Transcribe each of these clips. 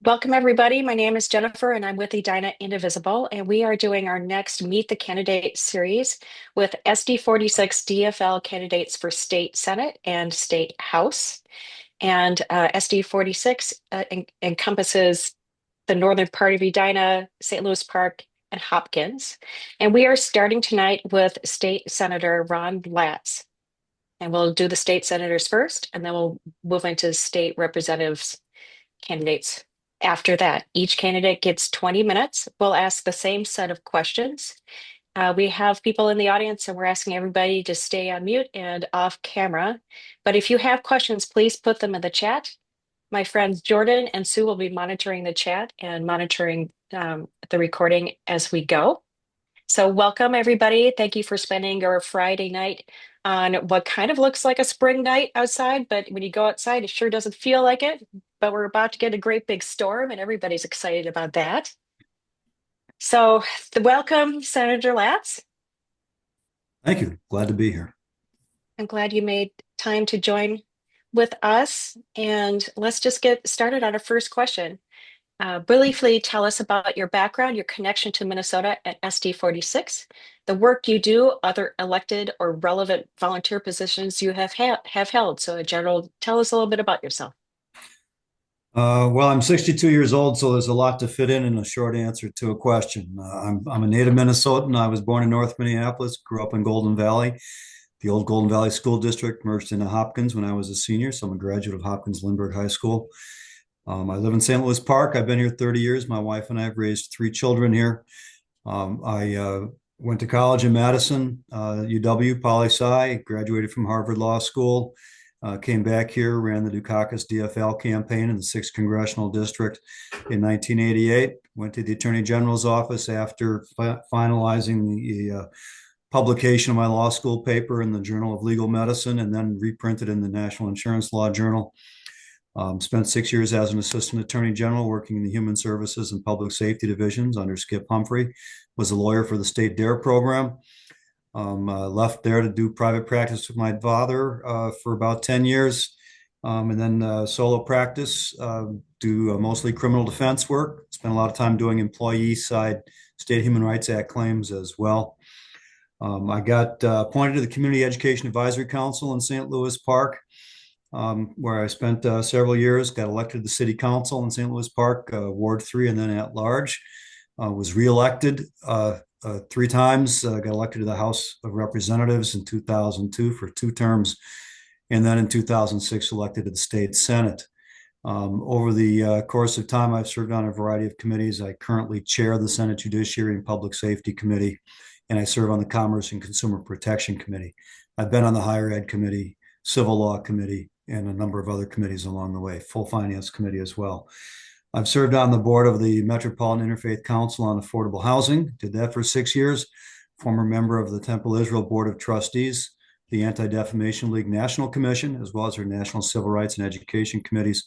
Welcome, everybody. My name is Jennifer, and I'm with Edina Indivisible, and we are doing our next Meet the Candidate series with SD46 DFL candidates for State Senate and State House. And SD46 encompasses the northern part of Edina, St. Louis Park, and Hopkins. And we are starting tonight with State Senator Ron Latz. And we'll do the state senators first, and then we'll move into state representatives candidates. After that, each candidate gets 20 minutes. We'll ask the same set of questions. We have people in the audience, and we're asking everybody to stay on mute and off camera. But if you have questions, please put them in the chat. My friends Jordan and Sue will be monitoring the chat and monitoring the recording as we go. So, welcome everybody. Thank you for spending your Friday night on what kind of looks like a spring night outside, but when you go outside, it sure doesn't feel like it. But we're about to get a great big storm, and everybody's excited about that. So, welcome, Senator Latz. Thank you. Glad to be here. I'm glad you made time to join with us. And let's just get started on our first question. Briefly tell us about your background, your connection to Minnesota at SD46, the work you do, other elected or relevant volunteer positions you have held. So, General, tell us a little bit about yourself. Well, I'm 62 years old, so there's a lot to fit in a short answer to a question. I'm a native Minnesotan. I was born in North Minneapolis, grew up in Golden Valley. The old Golden Valley School District merged into Hopkins when I was a senior, so I'm a graduate of Hopkins Lindbergh High School. I live in St. Louis Park. I've been here 30 years. My wife and I have raised three children here. I went to college in Madison, UW, poli-sci, graduated from Harvard Law School. Came back here, ran the Dukakis DFL campaign in the 6th Congressional District in 1988. Went to the Attorney General's office after finalizing the publication of my law school paper in the Journal of Legal Medicine and then reprinted in the National Insurance Law Journal. Spent 6 years as an assistant attorney general working in the human services and public safety divisions under Skip Humphrey. Was a lawyer for the state DARE program. Left there to do private practice with my father for about 10 years, and then solo practice, do mostly criminal defense work. Spent a lot of time doing employee side state human rights act claims as well. I got appointed to the Community Education Advisory Council in St. Louis Park, where I spent several years, got elected to the city council in St. Louis Park, Ward 3, and then at large. Was reelected three times, got elected to the House of Representatives in 2002 for two terms, and then in 2006 elected to the state Senate. Over the course of time, I've served on a variety of committees. I currently chair the Senate Judiciary and Public Safety Committee, and I serve on the Commerce and Consumer Protection Committee. I've been on the Higher Ed Committee, Civil Law Committee, and a number of other committees along the way, full Finance Committee as well. I've served on the board of the Metropolitan Interfaith Council on Affordable Housing, did that for 6 years, former member of the Temple Israel Board of Trustees, the Anti-Defamation League National Commission, as well as our National Civil Rights and Education Committees,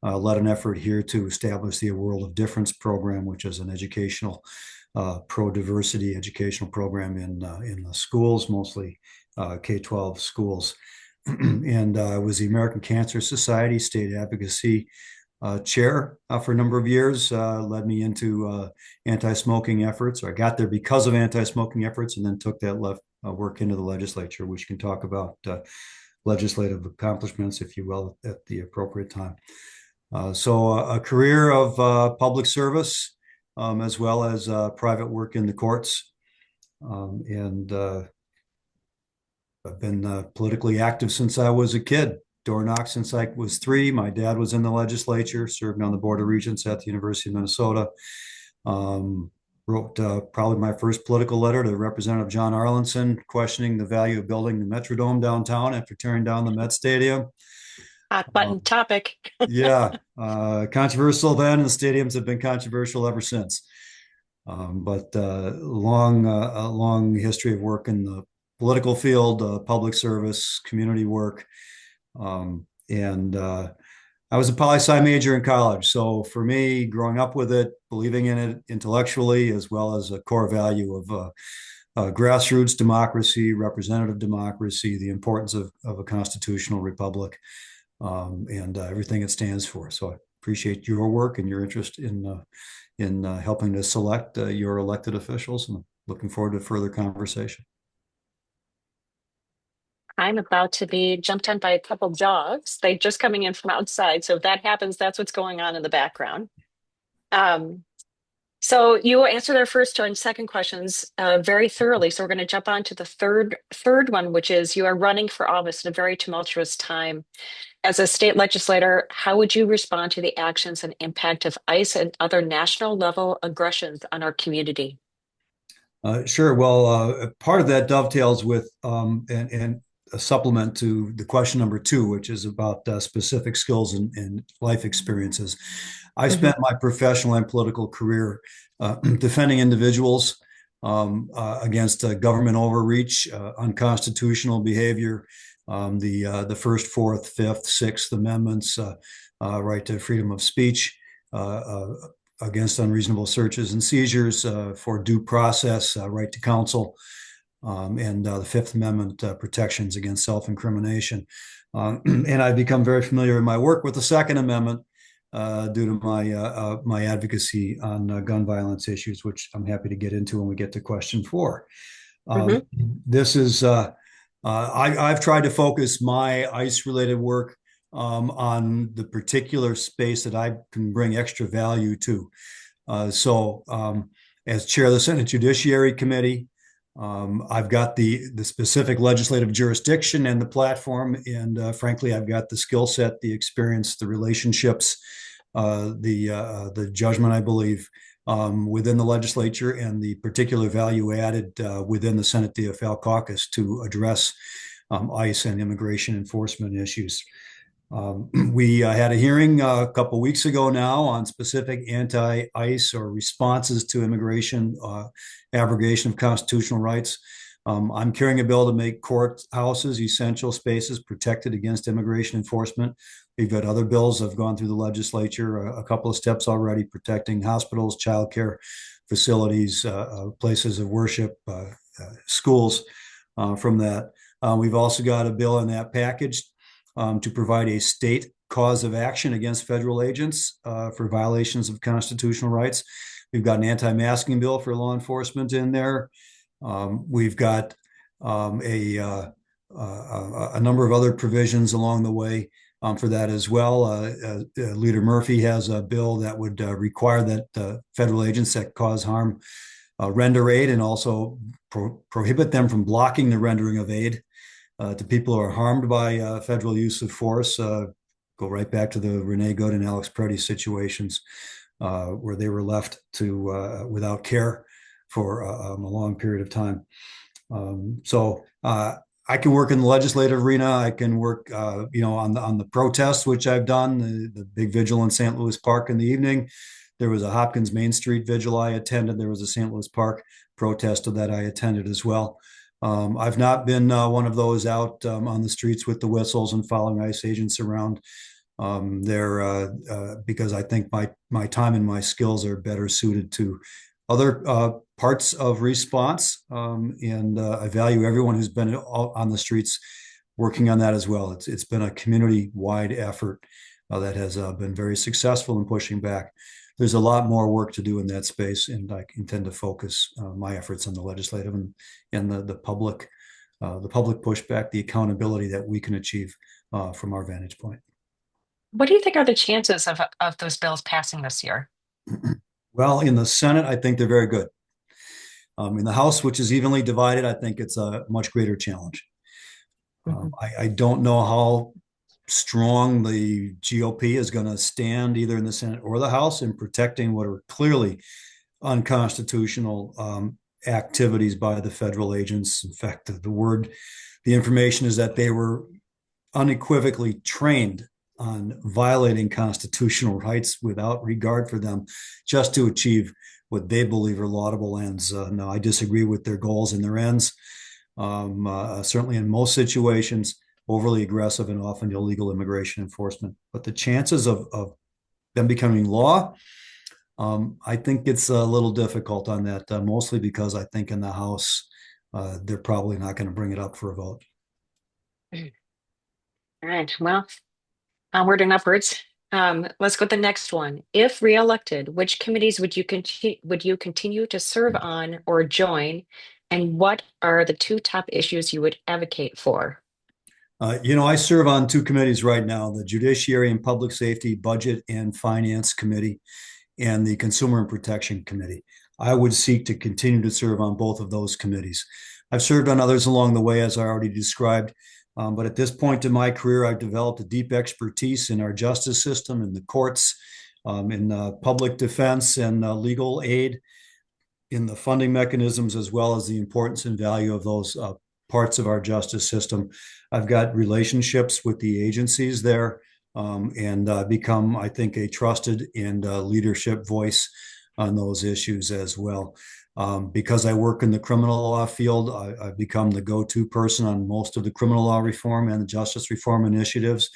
led an effort here to establish the A World of Difference program, which is an educational, pro-diversity educational program in the schools, mostly K-12 schools. And I was the American Cancer Society State Advocacy chair for a number of years, led me into anti-smoking efforts. Or I got there because of anti-smoking efforts and then took that work into the legislature, which can talk about legislative accomplishments, if you will, at the appropriate time. So a career of public service, as well as private work in the courts. And I've been politically active since I was a kid. Door knocked since I was 3. My dad was in the legislature, served on the Board of Regents at the University of Minnesota. Wrote probably my first political letter to Representative John Arlenson, questioning the value of building the Metrodome downtown after tearing down the Met Stadium. Hot button topic. Yeah, controversial then, and the stadiums have been controversial ever since. But a long history of work in the political field, public service, community work. And I was a poli-sci major in college. So for me, growing up with it, believing in it intellectually, as well as a core value of grassroots democracy, representative democracy, the importance of a constitutional republic, and everything it stands for. So appreciate your work and your interest in helping to select your elected officials, and looking forward to further conversation. I'm about to be jumped on by a couple dogs. They just coming in from outside. So if that happens, that's what's going on in the background. Um, so you answered our first and second questions very thoroughly. So we're going to jump on to the third one, which is you are running for office in a very tumultuous time. As a state legislator, how would you respond to the actions and impact of ICE and other national level aggressions on our community? Sure. Well, part of that dovetails with and a supplement to the question number two, which is about specific skills and life experiences. I Mhm. spent my professional and political career defending individuals against government overreach, unconstitutional behavior, the First, Fourth, Fifth, Sixth Amendments, right to freedom of speech, against unreasonable searches and seizures, for due process, right to counsel, and the Fifth Amendment protections against self-incrimination. And I've become very familiar in my work with the Second Amendment due to my advocacy on gun violence issues, which I'm happy to get into when we get to question four. Um, Mhm. this is I've tried to focus my ICE related work on the particular space that I can bring extra value to. As chair of the Senate Judiciary Committee, I've got the specific legislative jurisdiction and the platform, and frankly, I've got the skill set, the experience, the relationships, the judgment, I believe, within the legislature, and the particular value added within the Senate DFL caucus to address ICE and immigration enforcement issues. We had a hearing a couple of weeks ago now on specific anti-ICE or responses to immigration, abrogation of constitutional rights. I'm carrying a bill to make courthouses essential spaces protected against immigration enforcement. We've got other bills that have gone through the legislature, a couple of steps already, protecting hospitals, childcare facilities, places of worship, schools from that. We've also got a bill in that package to provide a state cause of action against federal agents for violations of constitutional rights. We've got an anti-masking bill for law enforcement in there. We've got a number of other provisions along the way for that as well. Leader Murphy has a bill that would require that federal agents that cause harm render aid, and also prohibit them from blocking the rendering of aid to people who are harmed by federal use of force. Go right back to the Renee Good and Alex Preddy situations, where they were left to without care for a long period of time. I can work in the legislative arena. I can work, on the protests, which I've done. The big vigil in St. Louis Park in the evening. There was a Hopkins Main Street vigil I attended. There was a St. Louis Park protest that I attended as well. I've not been one of those out on the streets with the whistles and following ICE agents around because I think my time and my skills are better suited to other parts of response. And I value everyone who's been on the streets working on that as well. It's been a community-wide effort that has been very successful in pushing back. There's a lot more work to do in that space, and I intend to focus my efforts on the legislative and the public pushback, the accountability that we can achieve from our vantage point. What do you think are the chances of those bills passing this year? Well, in the Senate, I think they're very good. In the House, which is evenly divided, I think it's a much greater challenge. Mhm. I don't know how strong the GOP is going to stand either in the Senate or the House in protecting what are clearly unconstitutional activities by the federal agents. In fact, the information is that they were unequivocally trained on violating constitutional rights without regard for them, just to achieve what they believe are laudable ends. No, I disagree with their goals and their ends. Certainly, in most situations, overly aggressive and often illegal immigration enforcement. But the chances of them becoming law, I think it's a little difficult on that, mostly because I think in the House, they're probably not going to bring it up for a vote. All right. Well, onward and upwards. Let's go to the next one. If reelected, which committees would you continue to serve on or join? And what are the two top issues you would advocate for? I serve on two committees right now, the Judiciary and Public Safety Budget and Finance Committee and the Consumer and Protection Committee. I would seek to continue to serve on both of those committees. I've served on others along the way, as I already described. But at this point in my career, I've developed a deep expertise in our justice system, in the courts, in public defense and legal aid, in the funding mechanisms, as well as the importance and value of those parts of our justice system. I've got relationships with the agencies there and become, I think, a trusted and leadership voice on those issues as well. Because I work in the criminal law field, I've become the go-to person on most of the criminal law reform and the justice reform initiatives,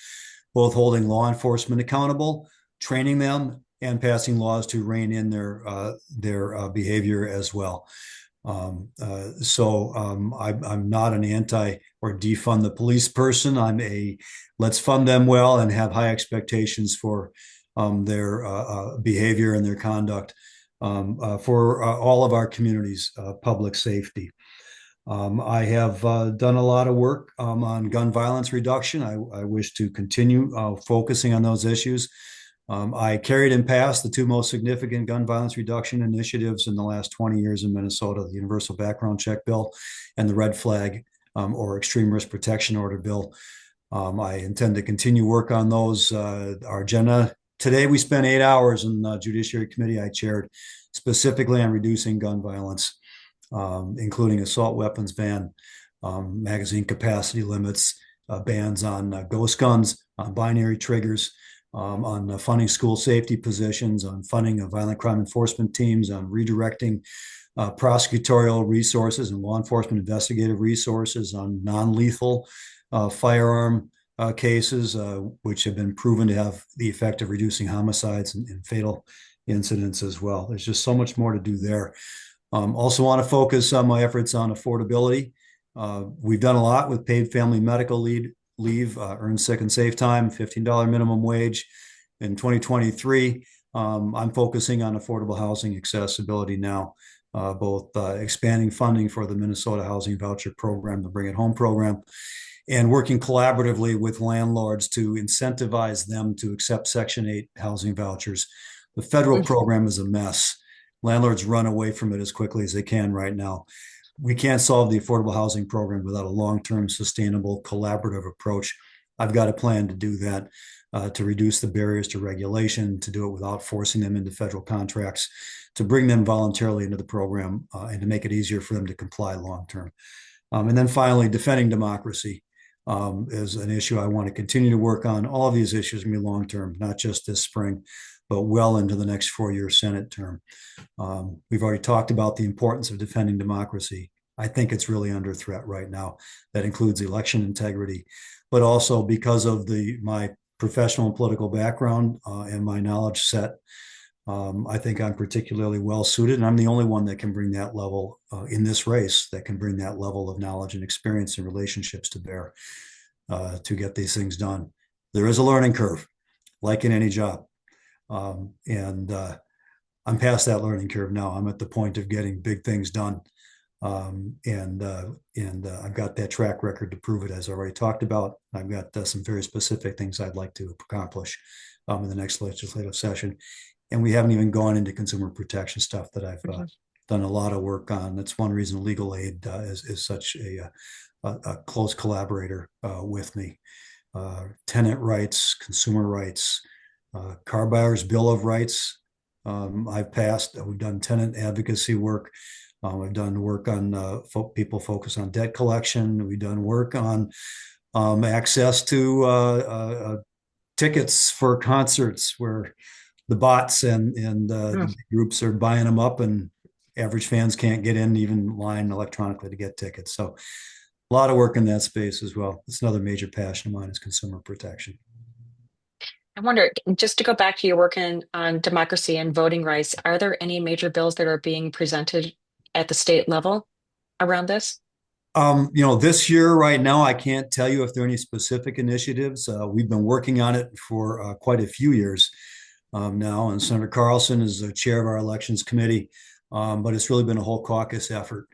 both holding law enforcement accountable, training them, and passing laws to rein in their behavior as well. I'm not an anti or defund the police person. I'm a let's fund them well and have high expectations for their behavior and their conduct for all of our communities' public safety. I have done a lot of work on gun violence reduction. I wish to continue focusing on those issues. I carried and passed the two most significant gun violence reduction initiatives in the last 20 years in Minnesota, the Universal Background Check Bill and the Red Flag or Extreme Risk Protection Order Bill. I intend to continue work on those. Our agenda today, we spent 8 hours in the Judiciary Committee I chaired specifically on reducing gun violence, including assault weapons ban, magazine capacity limits, bans on ghost guns, on binary triggers, on funding school safety positions, on funding of violent crime enforcement teams, on redirecting prosecutorial resources and law enforcement investigative resources, on non-lethal firearm cases, which have been proven to have the effect of reducing homicides and fatal incidents as well. There's just so much more to do there. Also want to focus on my efforts on affordability. We've done a lot with paid family medical leave, earned sick and safe time, $15 minimum wage. In 2023, I'm focusing on affordable housing accessibility now, both expanding funding for the Minnesota Housing Voucher Program, the Bring It Home program, and working collaboratively with landlords to incentivize them to accept Section 8 housing vouchers. The federal program is a mess. Landlords run away from it as quickly as they can right now. We can't solve the affordable housing program without a long-term, sustainable, collaborative approach. I've got a plan to do that, to reduce the barriers to regulation, to do it without forcing them into federal contracts, to bring them voluntarily into the program, and to make it easier for them to comply long-term. And then finally, defending democracy is an issue I want to continue to work on. All of these issues are going to be long-term, not just this spring, but well into the next 4-year Senate term. We've already talked about the importance of defending democracy. I think it's really under threat right now. That includes election integrity, but also because of my professional and political background and my knowledge set, I think I'm particularly well suited, and I'm the only one that can bring that level in this race, that can bring that level of knowledge and experience and relationships to bear to get these things done. There is a learning curve, like in any job. And I'm past that learning curve now. I'm at the point of getting big things done. And I've got that track record to prove it, as I already talked about. I've got some very specific things I'd like to accomplish in the next legislative session. And we haven't even gone into consumer protection stuff that I've done a lot of work on. That's one reason legal aid is such a close collaborator with me. Tenant rights, consumer rights, car buyers' bill of rights. I've passed. We've done tenant advocacy work. I've done work on people focus on debt collection. We've done work on access to tickets for concerts where the bots and the groups are buying them up, and average fans can't get in, even line electronically to get tickets. So a lot of work in that space as well. It's another major passion of mine is consumer protection. I wonder, just to go back to your work on democracy and voting rights, are there any major bills that are being presented at the state level around this? This year right now, I can't tell you if there are any specific initiatives. We've been working on it for quite a few years now, and Senator Carlson is the chair of our elections committee. But it's really been a whole caucus effort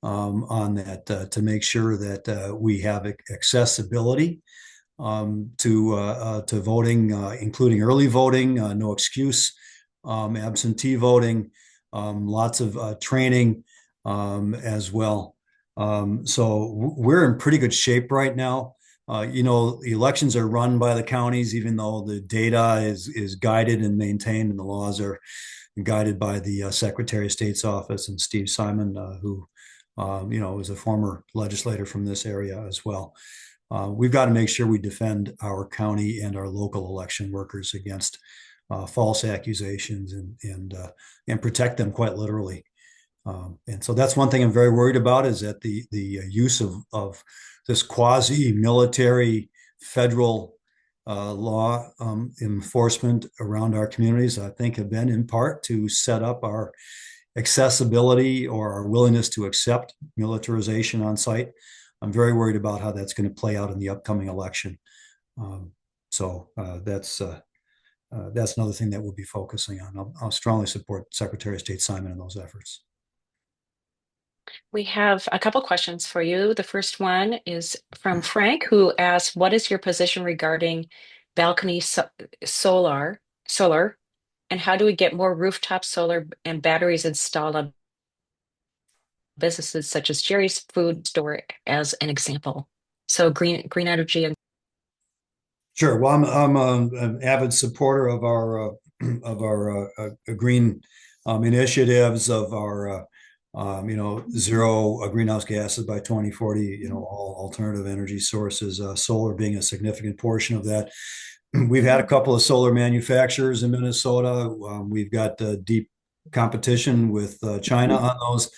on that to make sure that we have accessibility to voting, including early voting, no excuse, absentee voting, lots of training as well. So we're in pretty good shape right now. Elections are run by the counties, even though the data is guided and maintained, and the laws are guided by the Secretary of State's office and Steve Simon, who is a former legislator from this area as well. We've got to make sure we defend our county and our local election workers against false accusations and protect them quite literally. And so that's one thing I'm very worried about is that the use of this quasi-military federal law enforcement around our communities, I think, have been in part to set up our accessibility or our willingness to accept militarization on site. I'm very worried about how that's going to play out in the upcoming election. That's another thing that we'll be focusing on. I'll strongly support Secretary of State Simon in those efforts. We have a couple questions for you. The first one is from Frank, who asks, "What is your position regarding balcony solar, and how do we get more rooftop solar and batteries installed on businesses such as Jerry's Food Store, as an example?" So green energy and Sure. Well, I'm an avid supporter of our green initiatives, of our zero greenhouse gases by 2040. All alternative energy sources, solar being a significant portion of that. We've had a couple of solar manufacturers in Minnesota. We've got deep competition with China on those.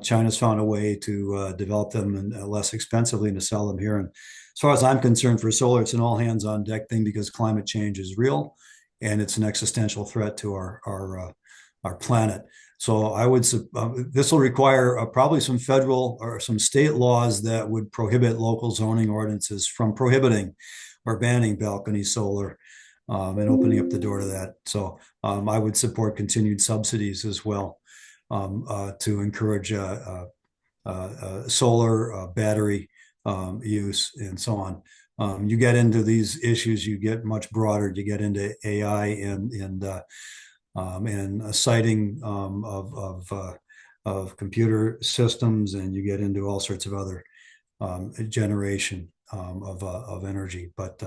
China's found a way to develop them and less expensively and to sell them here. And as far as I'm concerned, for solar, it's an all hands on deck thing because climate change is real, and it's an existential threat to our planet. So this will require probably some federal or some state laws that would prohibit local zoning ordinances from prohibiting or banning balcony solar and opening up the door to that. So I would support continued subsidies as well to encourage solar battery use and so on. You get into these issues, you get much broader. You get into AI and a siting of computer systems, and you get into all sorts of other generation of energy. But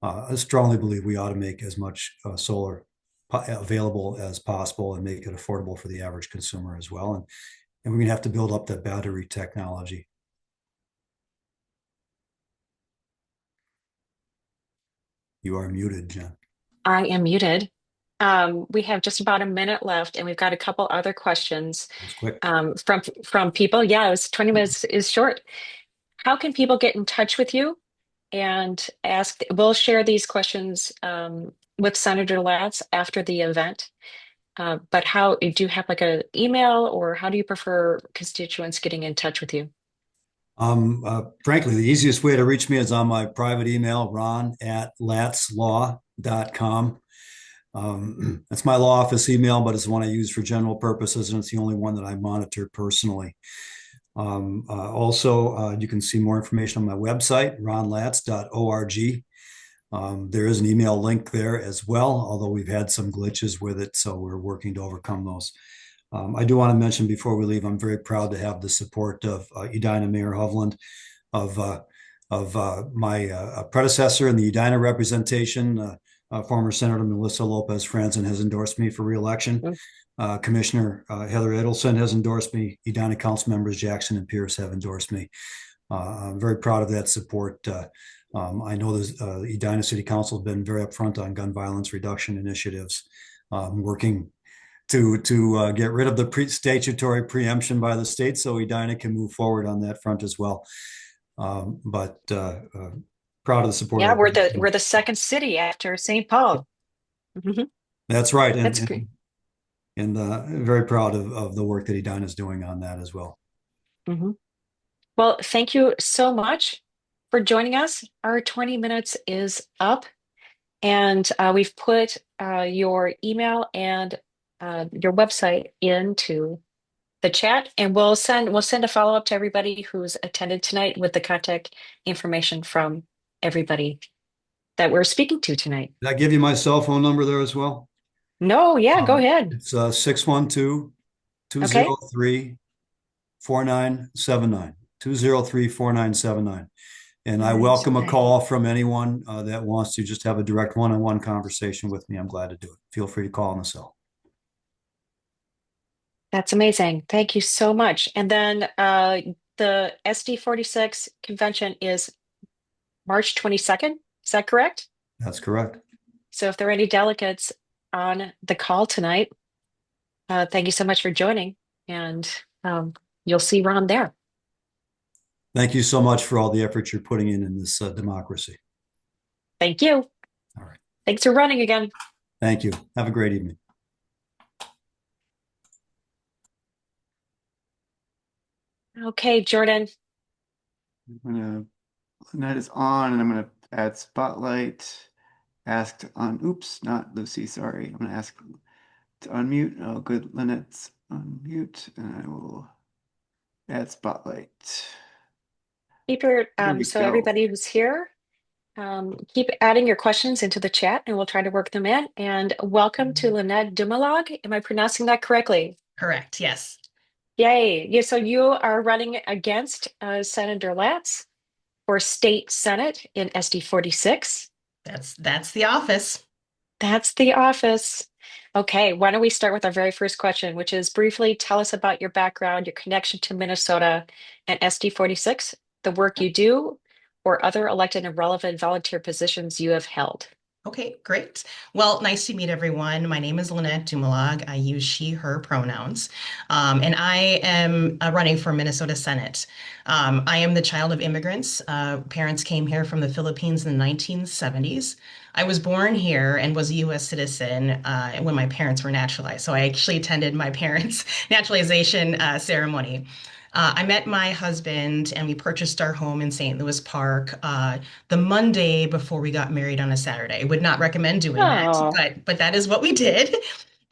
I strongly believe we ought to make as much solar available as possible and make it affordable for the average consumer as well. And we're going to have to build up that battery technology. You are muted, Jen. I am muted. We have just about a minute left, and we've got a couple other questions That's quick. from people. Yeah, it was 20 minutes is short. How can people get in touch with you and ask? We'll share these questions with Senator Latz after the event. But how do you have like an email, or how do you prefer constituents getting in touch with you? Frankly, the easiest way to reach me is on my private email, ron@latzlaw.com. That's my law office email, but it's the one I use for general purposes, and it's the only one that I monitor personally. Also, you can see more information on my website, ronlatz.org. There is an email link there as well, although we've had some glitches with it, so we're working to overcome those. I do want to mention before we leave, I'm very proud to have the support of Edina Mayor Hovland, of my predecessor in the Edina representation, former Senator Melissa Lopez Franzen has endorsed me for reelection. Commissioner Heather Edelson has endorsed me. Edina Council members Jackson and Pierce have endorsed me. I'm very proud of that support. I know the Edina City Council has been very upfront on gun violence reduction initiatives, working to get rid of the statutory preemption by the state so Edina can move forward on that front as well. But proud of the support. Yeah, we're the second city after St. Paul. Mhm. That's right, That's great. and very proud of the work that Edina is doing on that as well. Mhm. Well, thank you so much for joining us. Our 20 minutes is up, and we've put your email and your website into the chat, and we'll send a follow-up to everybody who's attended tonight with the contact information from everybody that we're speaking to tonight. Did I give you my cell phone number there as well? No, yeah, go ahead. It's 612 Okay. 203 4979. 203 4979. And I Nice. welcome a Okay. call from anyone that wants to just have a direct one-on-one conversation with me. I'm glad to do it. Feel free to call on the cell. That's amazing. Thank you so much. And then the SD46 convention is March 22nd. Is that correct? That's correct. So if there are any delegates on the call tonight, thank you so much for joining. And you'll see Ron there. Thank you so much for all the effort you're putting in this democracy. Thank you. All right. Thanks for running again. Thank you. Have a great evening. Okay, Jordan. Lynette is on, and I'm gonna add spotlight. Ask to oops, not Lucy, sorry. I'm gonna ask to unmute. Oh, good. Lynette's unmute, and I will add spotlight. Keep your There we so go. everybody who's here, keep adding your questions into the chat and we'll try to work them in. And welcome to Lynette Dumalag. Am I pronouncing that correctly? Correct. Yes. Yay. Yeah, so you are running against Senator Latz for state senate in SD 46. That's the office. That's the office. Okay, why don't we start with our very first question, which is briefly tell us about your background, your connection to Minnesota and SD 46, the work you do, or other elected and relevant volunteer positions you have held. Okay, great. Well, nice to meet everyone. My name is Lynette Dumalag. I use she, her pronouns. And I am running for Minnesota Senate. I am the child of immigrants. Parents came here from the Philippines in the 1970s. I was born here and was a U.S. citizen when my parents were naturalized. So I actually attended my parents' naturalization ceremony. I met my husband and we purchased our home in St. Louis Park the Monday before we got married on a Saturday. Would not recommend doing that, Oh, but that is what we did.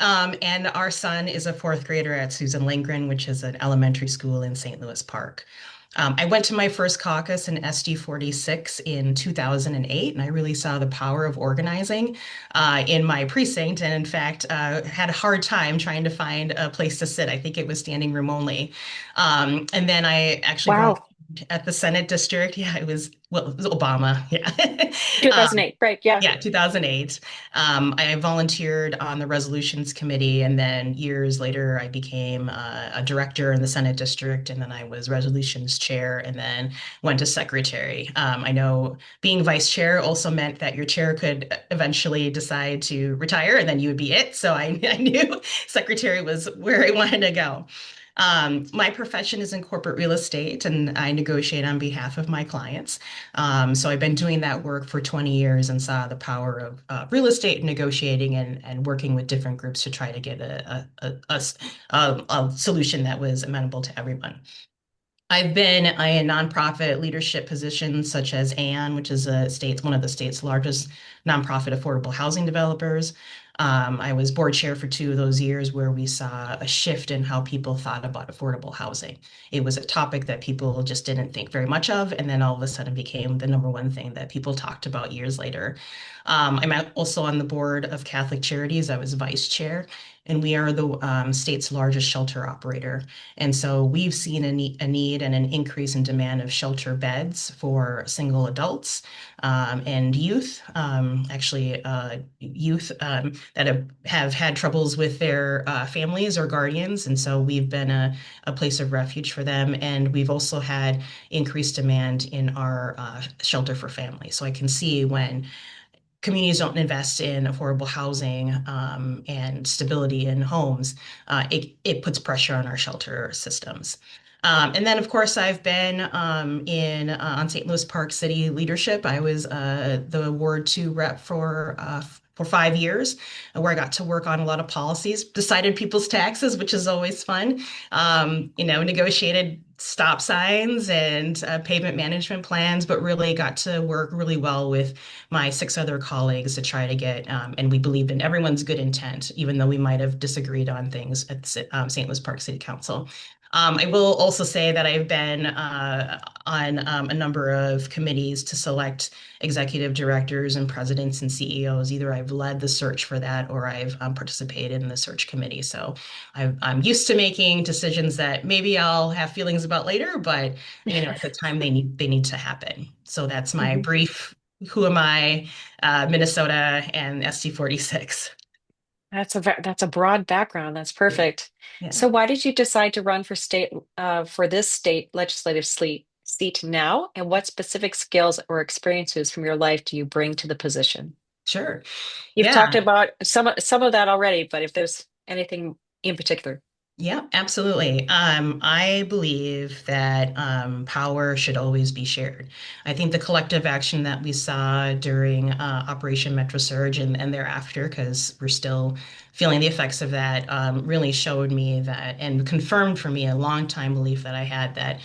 And our son is a fourth grader at Susan Lindgren, which is an elementary school in St. Louis Park. I went to my first caucus in SD 46 in 2008, and I really saw the power of organizing in my precinct. And in fact, had a hard time trying to find a place to sit. I think it was standing room only. And then I actually wow. volunteered at the Senate district. Yeah, it was Obama. Yeah. Um, 2008, right? Yeah. yeah, 2008. I volunteered on the resolutions committee, and then years later, I became a director in the Senate district, and then I was resolutions chair, and then went to secretary. I know being vice chair also meant that your chair could eventually decide to retire, and then you would be it. So I knew secretary was where I wanted to go. My profession is in corporate real estate, and I negotiate on behalf of my clients. So I've been doing that work for 20 years and saw the power of real estate negotiating and working with different groups to try to get a solution that was amenable to everyone. I've been in nonprofit leadership positions such as AN, which is one of the state's largest nonprofit affordable housing developers. I was board chair for 2 of those years where we saw a shift in how people thought about affordable housing. It was a topic that people just didn't think very much of, and then all of a sudden became the number one thing that people talked about years later. I'm also on the board of Catholic Charities. I was vice chair, and we are the state's largest shelter operator. And so we've seen a need and an increase in demand of shelter beds for single adults and youth, youth that have had troubles with their families or guardians. And so we've been a place of refuge for them. And we've also had increased demand in our shelter for families. So I can see when communities don't invest in affordable housing and stability in homes, it puts pressure on our shelter systems. And then, of course, I've been in on St. Louis Park City leadership. I was the Ward 2 rep for 5 years, where I got to work on a lot of policies, decided people's taxes, which is always fun. Negotiated stop signs and pavement management plans, but really got to work really well with my 6 other colleagues to try to get, and we believed in everyone's good intent, even though we might have disagreed on things at St. Louis Park City Council. I will also say that I've been on a number of committees to select executive directors and presidents and CEOs. Either I've led the search for that or I've participated in the search committee. So I'm used to making decisions that maybe I'll have feelings about later, but at the time they need to happen. So that's my Mhm. brief. Who am I? Minnesota and ST46. That's a broad background. That's Yeah. perfect. Yeah. So why did you decide to run for this state legislative seat now? And what specific skills or experiences from your life do you bring to the position? Sure. You've talked Yeah. about some of that already, but if there's anything in particular. Yeah, absolutely. I believe that power should always be shared. I think the collective action that we saw during Operation Metro Surge and thereafter, because we're still feeling the effects of that, really showed me that and confirmed for me a long time belief that I had that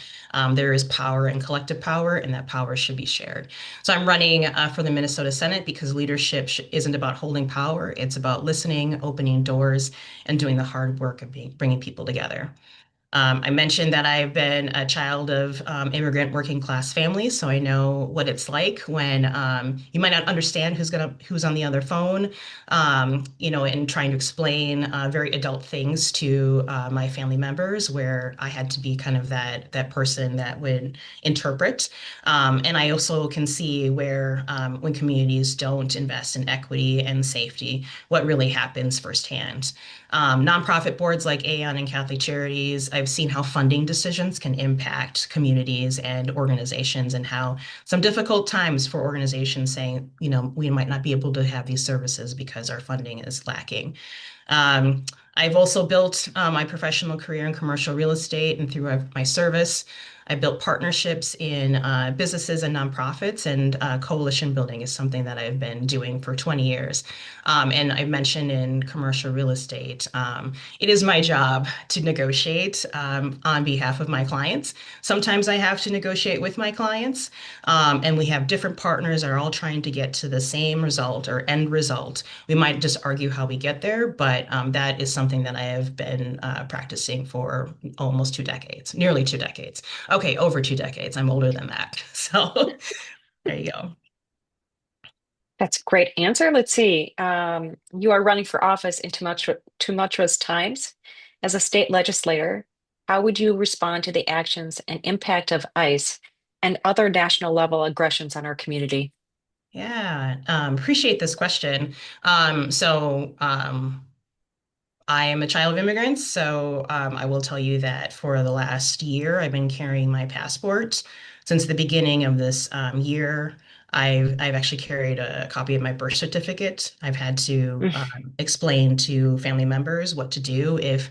there is power and collective power, and that power should be shared. So I'm running for the Minnesota Senate because leadership isn't about holding power; it's about listening, opening doors, and doing the hard work of bringing people together. I mentioned that I've been a child of immigrant working class families, so I know what it's like when you might not understand who's on the other phone, and trying to explain very adult things to my family members, where I had to be kind of that person that would interpret. And I also can see where when communities don't invest in equity and safety, what really happens firsthand. Nonprofit boards like Aon and Catholic Charities, I've seen how funding decisions can impact communities and organizations, and how some difficult times for organizations saying, we might not be able to have these services because our funding is lacking. Um, I've also built my professional career in commercial real estate, and through my service, I built partnerships in businesses and nonprofits, and coalition building is something that I've been doing for 20 years. And I mentioned in commercial real estate, it is my job to negotiate on behalf of my clients. Sometimes I have to negotiate with my clients, and we have different partners that are all trying to get to the same result or end result. We might just argue how we get there, but that is something that I have been practicing for almost 2 decades, nearly 2 decades. Okay, over 2 decades. I'm older than that. So there you go. That's a great answer. Let's see. You are running for office in tumultuous times. As a state legislator, how would you respond to the actions and impact of ICE and other national level aggressions on our community? Yeah, appreciate this question. I am a child of immigrants, so I will tell you that for the last year, I've been carrying my passport. Since the beginning of this year, I've actually carried a copy of my birth certificate. I've had to explain to family members what to do if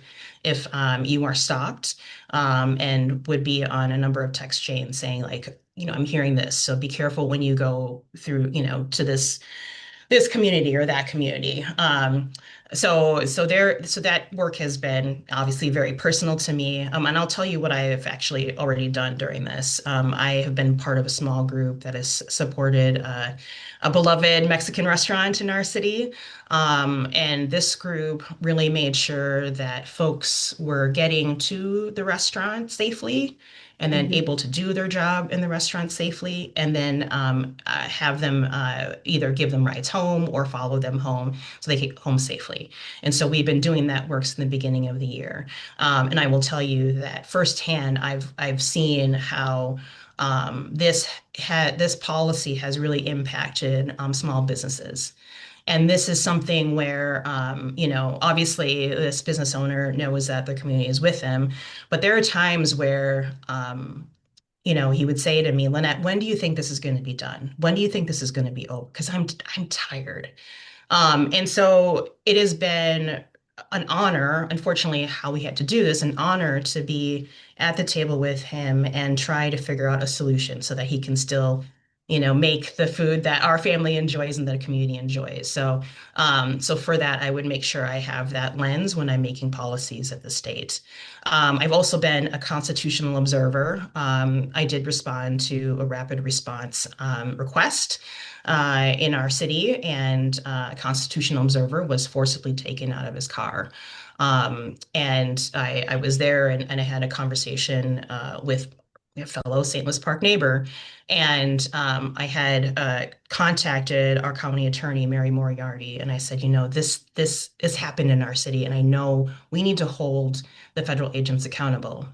you are stopped, and would be on a number of text chains saying like, I'm hearing this, so be careful when you go through, to this community or that community. So that work has been obviously very personal to me. And I'll tell you what I have actually already done during this. I have been part of a small group that has supported a beloved Mexican restaurant in our city. And this group really made sure that folks were getting to the restaurant safely, and then Mhm. able to do their job in the restaurant safely, and then have them either give them rides home or follow them home so they get home safely. And so we've been doing that work since the beginning of the year. And I will tell you that firsthand, I've seen how this policy has really impacted small businesses. And this is something where, obviously this business owner knows that the community is with them, but there are times where, he would say to me, Lynette, when do you think this is going to be done? When do you think this is going to be over? Because I'm tired. And so it has been an honor, unfortunately, how we had to do this, an honor to be at the table with him and try to figure out a solution so that he can still, make the food that our family enjoys and the community enjoys. So for that, I would make sure I have that lens when I'm making policies at the state. I've also been a constitutional observer. I did respond to a rapid response request in our city, and a constitutional observer was forcibly taken out of his car. And I was there, and I had a conversation with a fellow St. Louis Park neighbor. And I had contacted our county attorney, Mary Moriarty, and I said, this has happened in our city, and I know we need to hold the federal agents accountable.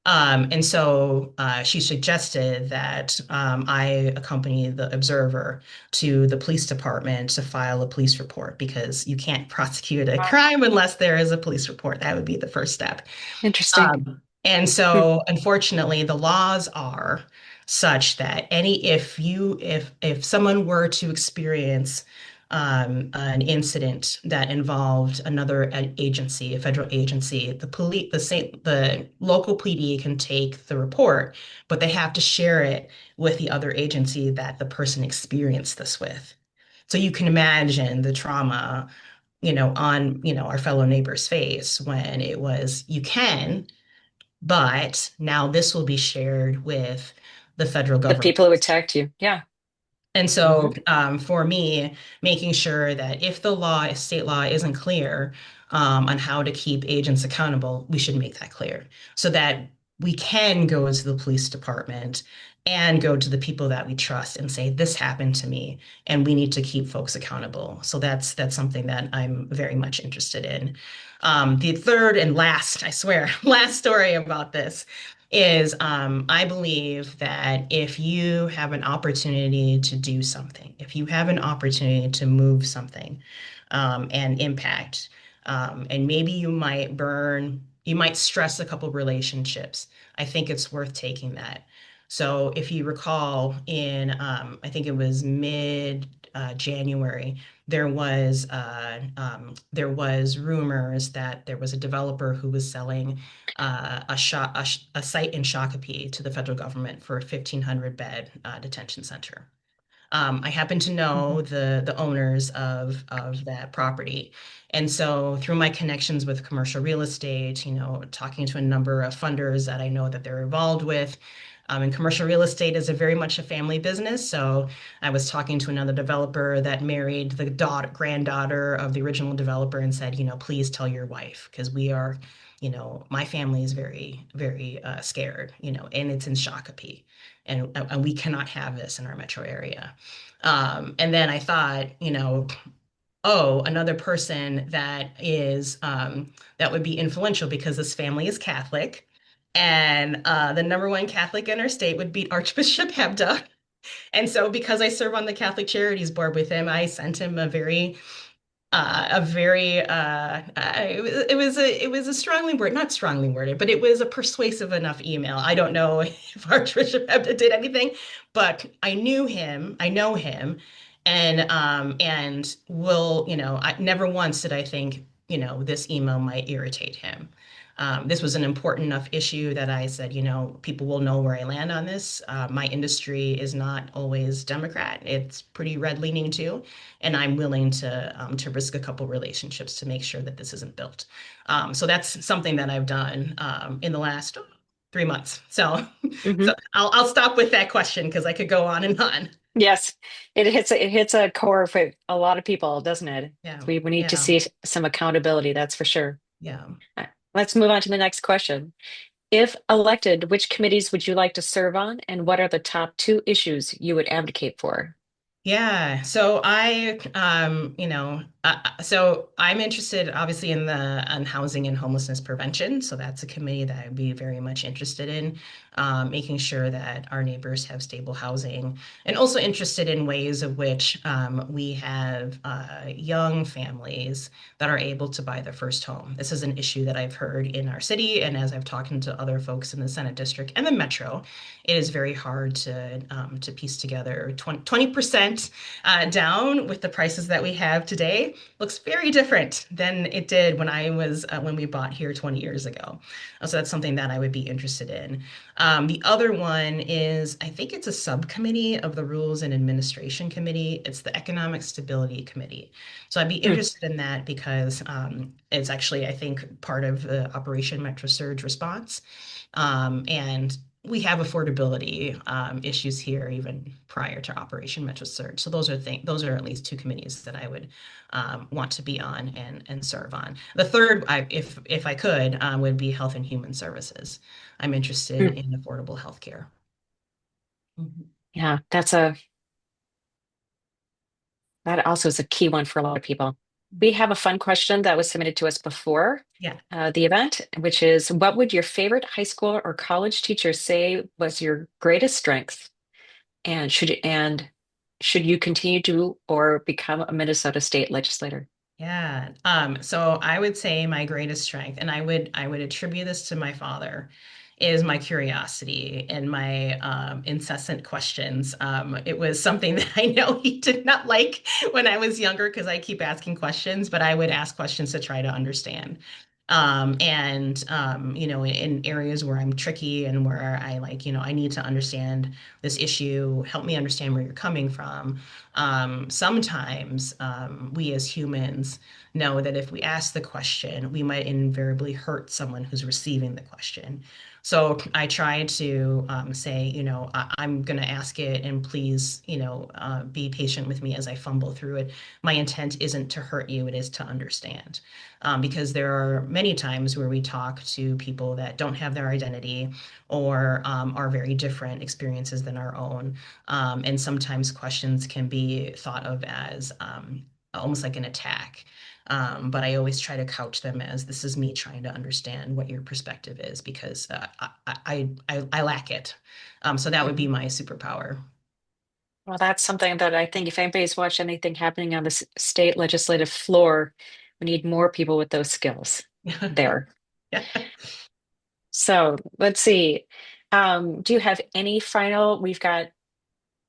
And so she suggested that I accompany the observer to the police department to file a police report because you can't prosecute a crime unless there is a police report. That would be the first step. Interesting. And Hmm. so, unfortunately, the laws are such that if someone were to experience an incident that involved another agency, a federal agency, the local PD can take the report, but they have to share it with the other agency that the person experienced this with. So you can imagine the trauma, on, our fellow neighbor's face when it was, you can, but now this will be shared with the federal The government. people who attacked you. Yeah. And Hmm. so, for me, making sure that if the law, state law isn't clear on how to keep agents accountable, we should make that clear so that we can go to the police department and go to the people that we trust and say, this happened to me, and we need to keep folks accountable. So that's something that I'm very much interested in. The third and last, I swear, last story about this is I believe that if you have an opportunity to do something, if you have an opportunity to move something and impact, and maybe you might stress a couple relationships, I think it's worth taking that. So if you recall I think it was mid January, there was rumors that there was a developer who was selling a site in Shakopee to the federal government for a 1,500 bed detention center. I happen to know the owners of that property. And so through my connections with commercial real estate, talking to a number of funders that I know that they're involved with, and commercial real estate is very much a family business. So I was talking to another developer that married the granddaughter of the original developer and said, please tell your wife because my family is very, very scared, and it's in Shakopee. And we cannot have this in our metro area. And then I thought, oh, another person that would be influential because this family is Catholic. And the number one Catholic in our state would be Archbishop Hebda. And so because I serve on the Catholic Charities Board with him, I sent him it was a strongly worded, not strongly worded, but it was a persuasive enough email. I don't know if Archbishop Hebda did anything, but I know him, and will, I never once did I think, this email might irritate him. This was an important enough issue that I said, people will know where I land on this. My industry is not always Democrat. It's pretty red leaning too. And I'm willing to risk a couple relationships to make sure that this isn't built. So that's something that I've done in the last 3 months. So, Hmm. so I'll stop with that question because I could go on and on. Yes, it hits a core for a lot of people, doesn't it? Yeah, We need to yeah, see some accountability, that's for sure. yeah. Let's move on to the next question. If elected, which committees would you like to serve on, and what are the top two issues you would advocate for? Yeah, so so I'm interested obviously on housing and homelessness prevention. So that's a committee that I'd be very much interested in, making sure that our neighbors have stable housing, and also interested in ways of which we have young families that are able to buy their first home. This is an issue that I've heard in our city, and as I've talked to other folks in the Senate district and the Metro, it is very hard to piece together 20% went down with the prices that we have today, looks very different than it did when I was when we bought here 20 years ago. So that's something that I would be interested in. The other one is, I think it's a subcommittee of the Rules and Administration Committee. It's the Economic Stability Committee. So I'd be Mm. interested in that because it's actually, I think, part of the Operation Metro Surge response. And we have affordability issues here even prior to Operation Metro Surge. So those are at least two committees that I would want to be on and serve on. The third, if I could, would be Health and Human Services. I'm interested Mm. in affordable health care. Mhm. Yeah, that also is a key one for a lot of people. We have a fun question that was submitted to us before Yeah. the event, which is, what would your favorite high school or college teacher say was your greatest strength? And should you continue to or become a Minnesota state legislator? Yeah. So I would say my greatest strength, and I would attribute this to my father, is my curiosity and my incessant questions. It was something that I know he did not like when I was younger because I keep asking questions, but I would ask questions to try to understand. In areas where I'm tricky and where I like, I need to understand this issue, help me understand where you're coming from. Sometimes we as humans know that if we ask the question, we might invariably hurt someone who's receiving the question. So I try to say, I'm going to ask it, and please, be patient with me as I fumble through it. My intent isn't to hurt you, it is to understand. Because there are many times where we talk to people that don't have their identity or are very different experiences than our own. And sometimes questions can be thought of as almost like an attack. But I always try to couch them as, this is me trying to understand what your perspective is, because I lack it. So that would be my superpower. Well, that's something that I think if anybody's watched anything happening on the state legislative floor, we need more people with those skills there. Yeah. So let's see. Do you have any final? We've got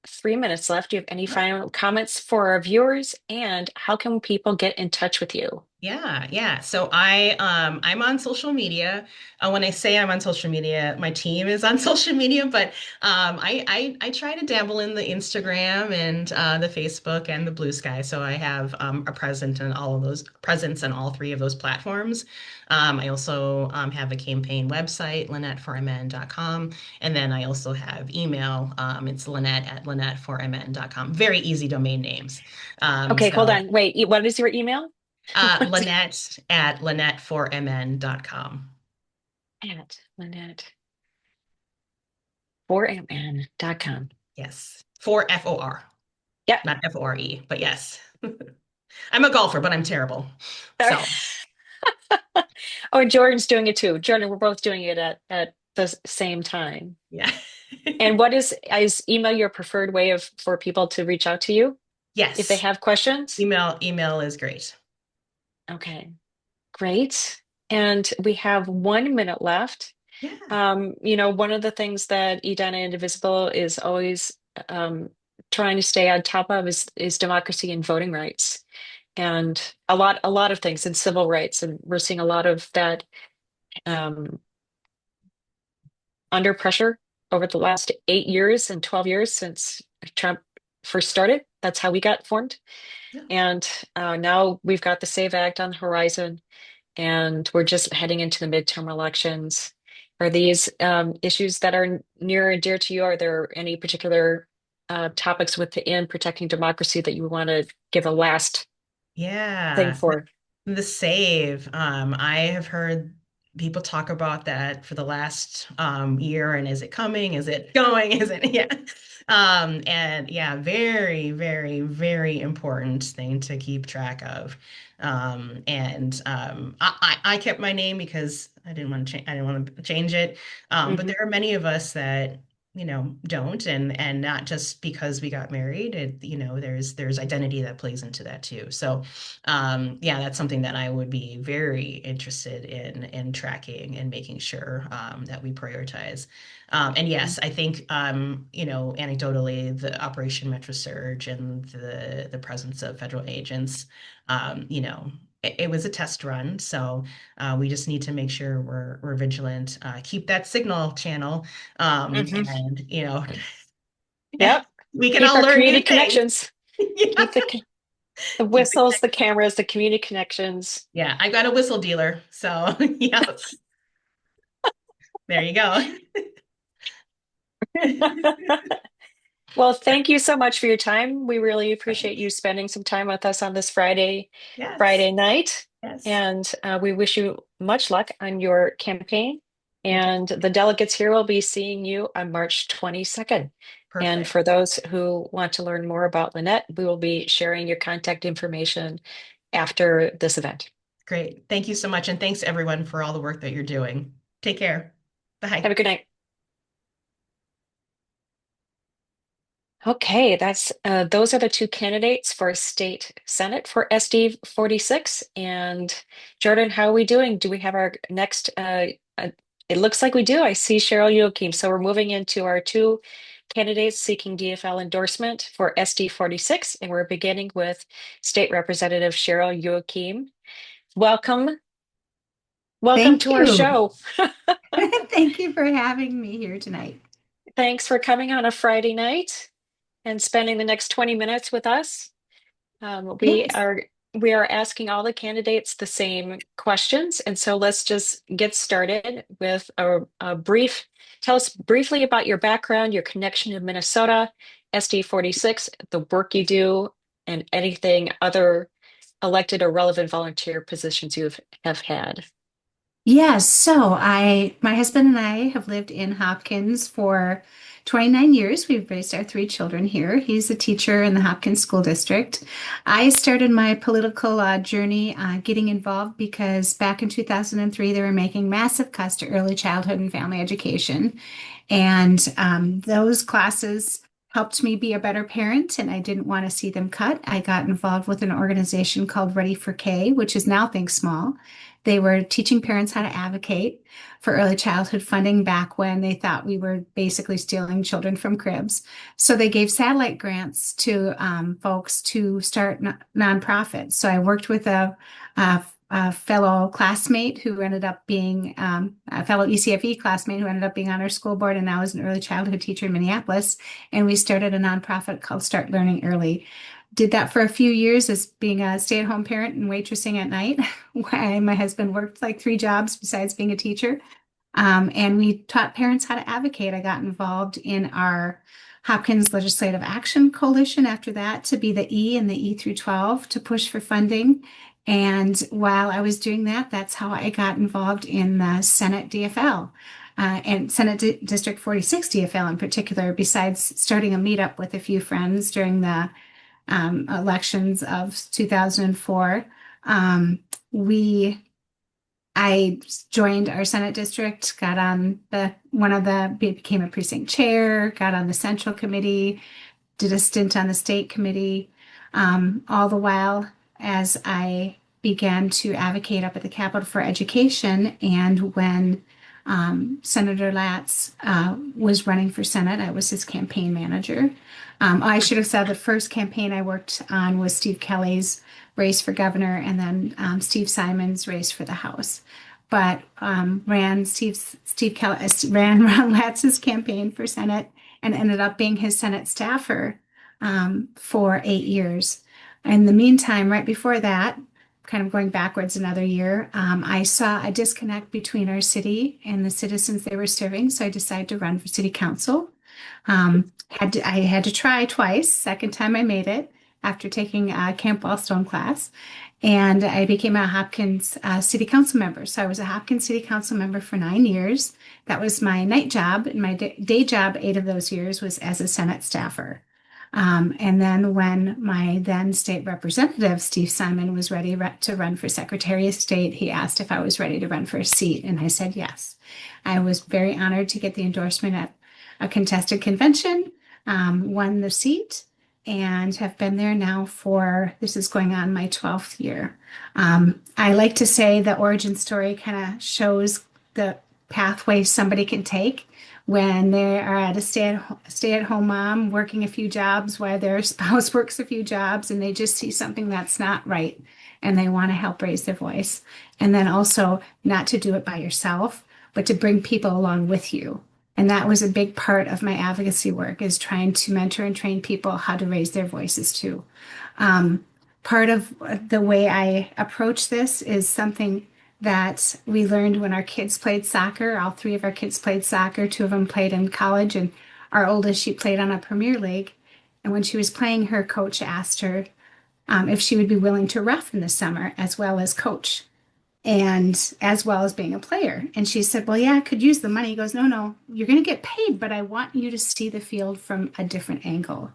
3 minutes left. Do you have any final comments for our viewers? And how can people get in touch with you? Yeah. So I'm on social media. When I say I'm on social media, my team is on social media, but I try to dabble in the Instagram and the Facebook and the Blue Sky. So I have a presence on all three of those platforms. I also have a campaign website, LynetteForMN.com, and then I also have email. It's Lynette@LynetteForMN.com. Very easy domain names. Okay, hold So on. Wait, what is your email? Lynette@LynetteForMN.com. At LynetteForMN.com. Yes. For FOR, Yep. not FORE, but yes. I'm a golfer, but I'm terrible. So, Oh, Jordan's doing it too. Jordan, we're both doing it at the same time. yeah. And what is email your preferred way of for people to reach out to you if they Yes. have questions? Email is great. Okay, great. And we have 1 minute left. Yeah. One of the things that Edina Indivisible is always trying to stay on top of is democracy and voting rights, and a lot of things in civil rights, and we're seeing a lot of that um, under pressure over the last 8 years and 12 years since Trump first started. That's how we got formed, Yeah. and now we've got the SAVE Act on the horizon, and we're just heading into the midterm elections. Are these issues that are near and dear to you? Are there any particular topics within protecting democracy that you want to give a last thing Yeah. for? The save. I have heard people talk about that for the last year. And is it coming? Is it going? Is it? Yeah. And yeah, very, very, very important thing to keep track of. I kept my name because I didn't want to change it. But Hmm. there are many of us that don't, and not just because we got married. There's identity that plays into that too. So yeah, that's something that I would be very interested in tracking and making sure that we prioritize. And yes, I think anecdotally, the Operation Metro Surge and the presence of federal agents, it was a test run. So we just need to make sure we're vigilant, keep that signal channel, Mhm. and Yep. we can Keep all our learn community new things. connections. Yeah. Keep the Keep the whistles, the connection. cameras, the community connections. Yeah, I've got a whistle dealer. So yes, there you go. Well, thank you so much for your time. We really appreciate you spending some time with us on this Yes, Friday night. yes. And we wish you much luck on your campaign. Thank you. And the delegates here will be seeing you on March 22nd. And Perfect. for those who want to learn more about Lynette, we will be sharing your contact information after this event. Great. Thank you so much. And thanks everyone for all the work that you're doing. Take care. Have Bye. a good night. Okay, those are the two candidates for state senate for SD 46. And Jordan, how are we doing? Do we have our next? It looks like we do. I see Cheryl Youakim. So we're moving into our two candidates seeking DFL endorsement for SD 46, and we're beginning with State Representative Cheryl Youakim. Welcome, welcome Thank to our you. show. Thank you for having me here tonight. Thanks for coming on a Friday night and spending the next 20 minutes with us. We Yes. are asking all the candidates the same questions, and so let's just get started with a brief. Tell us briefly about your background, your connection to Minnesota, SD 46, the work you do, and anything other elected or relevant volunteer positions have had. Yes. My husband and I have lived in Hopkins for 29 years. We've raised our three children here. He's a teacher in the Hopkins School District. I started my political journey getting involved because back in 2003, they were making massive cuts to early childhood and family education. And those classes helped me be a better parent, and I didn't want to see them cut. I got involved with an organization called Ready for K, which is now Think Small. They were teaching parents how to advocate for early childhood funding back when they thought we were basically stealing children from cribs. So they gave satellite grants to folks to start nonprofits. So I worked with a fellow classmate who ended up being a fellow ECFE classmate who ended up being on our school board and now is an early childhood teacher in Minneapolis. And we started a nonprofit called Start Learning Early. Did that for a few years as being a stay-at-home parent and waitressing at night. While my husband worked like three jobs besides being a teacher. And we taught parents how to advocate. I got involved in our Hopkins Legislative Action Coalition after that to be the E and the E through 12 to push for funding. And while I was doing that, that's how I got involved in the Senate DFL. And District 46 DFL in particular, besides starting a meetup with a few friends during the elections of 2004. I joined our Senate district, got on became a precinct chair, got on the Central Committee, did a stint on the State Committee, all the while as I began to advocate up at the Capitol for education. And when Senator Latz was running for Senate, I was his campaign manager. I should have said the first campaign I worked on was Steve Kelly's race for governor, and then Steve Simon's race for the House. But Steve Kelly ran Ron Latz's campaign for Senate and ended up being his Senate staffer for 8 years. In the meantime, right before that, kind of going backwards another year, I saw a disconnect between our city and the citizens they were serving, so I decided to run for city council. I had to try twice. Second time I made it after taking a Camp Wellstone class, and I became a Hopkins City Council member. So I was a Hopkins City Council member for 9 years. That was my night job, and my day job 8 of those years was as a Senate staffer. And then when my then state representative, Steve Simon, was ready to run for Secretary of State, he asked if I was ready to run for a seat, and I said yes. I was very honored to get the endorsement a contested convention, won the seat, and have been there now for, this is going on my 12th year. I like to say the origin story kind of shows the pathway somebody can take when they are at a stay-at-home mom working a few jobs while their spouse works a few jobs, and they just see something that's not right and they want to help raise their voice. And then also not to do it by yourself, but to bring people along with you. And that was a big part of my advocacy work, is trying to mentor and train people how to raise their voices too. Part of the way I approach this is something that we learned when our kids played soccer. All three of our kids played soccer. Two of them played in college, and our oldest, she played on a Premier League. And when she was playing, her coach asked her if she would be willing to ref in the summer as well as coach, and as well as being a player. And she said, well, yeah, I could use the money. He goes, no, you're going to get paid, but I want you to see the field from a different angle.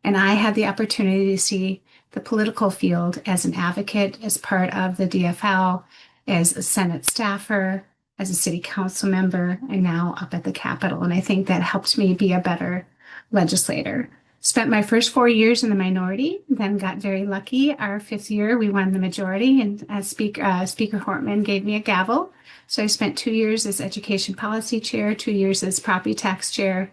And I had the opportunity to see the political field as an advocate, as part of the DFL, as a Senate staffer, as a city council member, and now up at the Capitol. And I think that helped me be a better legislator. Spent my first 4 years in the minority, then got very lucky. Our 5th year, we won the majority, and as Speaker Hortman gave me a gavel. So I spent 2 years as education policy chair, 2 years as property tax chair,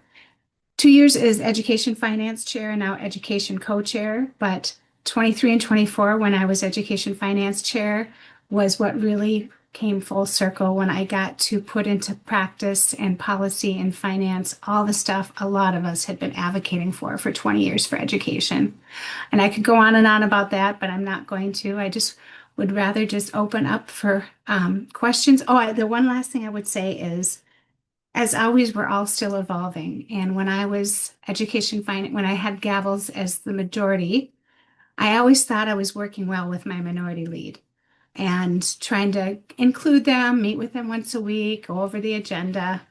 2 years as education finance chair, and now education co-chair. But 23 and 24, when I was education finance chair, was what really came full circle when I got to put into practice and policy and finance all the stuff a lot of us had been advocating for 20 years for education. And I could go on and on about that, but I'm not going to. I just would rather just open up for questions. The one last thing I would say is, as always, we're all still evolving. And when I was education finance, when I had gavels as the majority, I always thought I was working well with my minority lead and trying to include them, meet with them once a week, go over the agenda.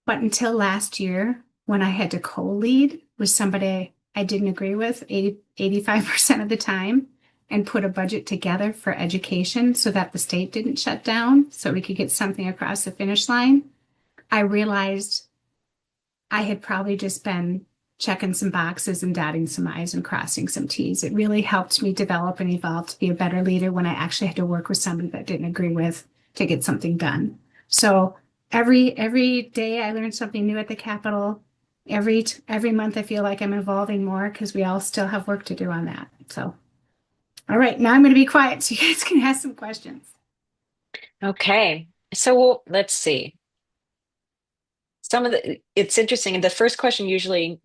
But until last year, when I had to co-lead with somebody I didn't agree with 85% of the time, and put a budget together for education so that the state didn't shut down, so we could get something across the finish line, I realized I had probably just been checking some boxes and dotting some I's and crossing some T's. It really helped me develop and evolve to be a better leader when I actually had to work with somebody that didn't agree with to get something done. So every day I learned something new at the Capitol. Every month I feel like I'm evolving more, because we all still have work to do on that. So, all right, now I'm going to be quiet so you guys can ask some questions. Okay, so let's see. It's interesting. The first question usually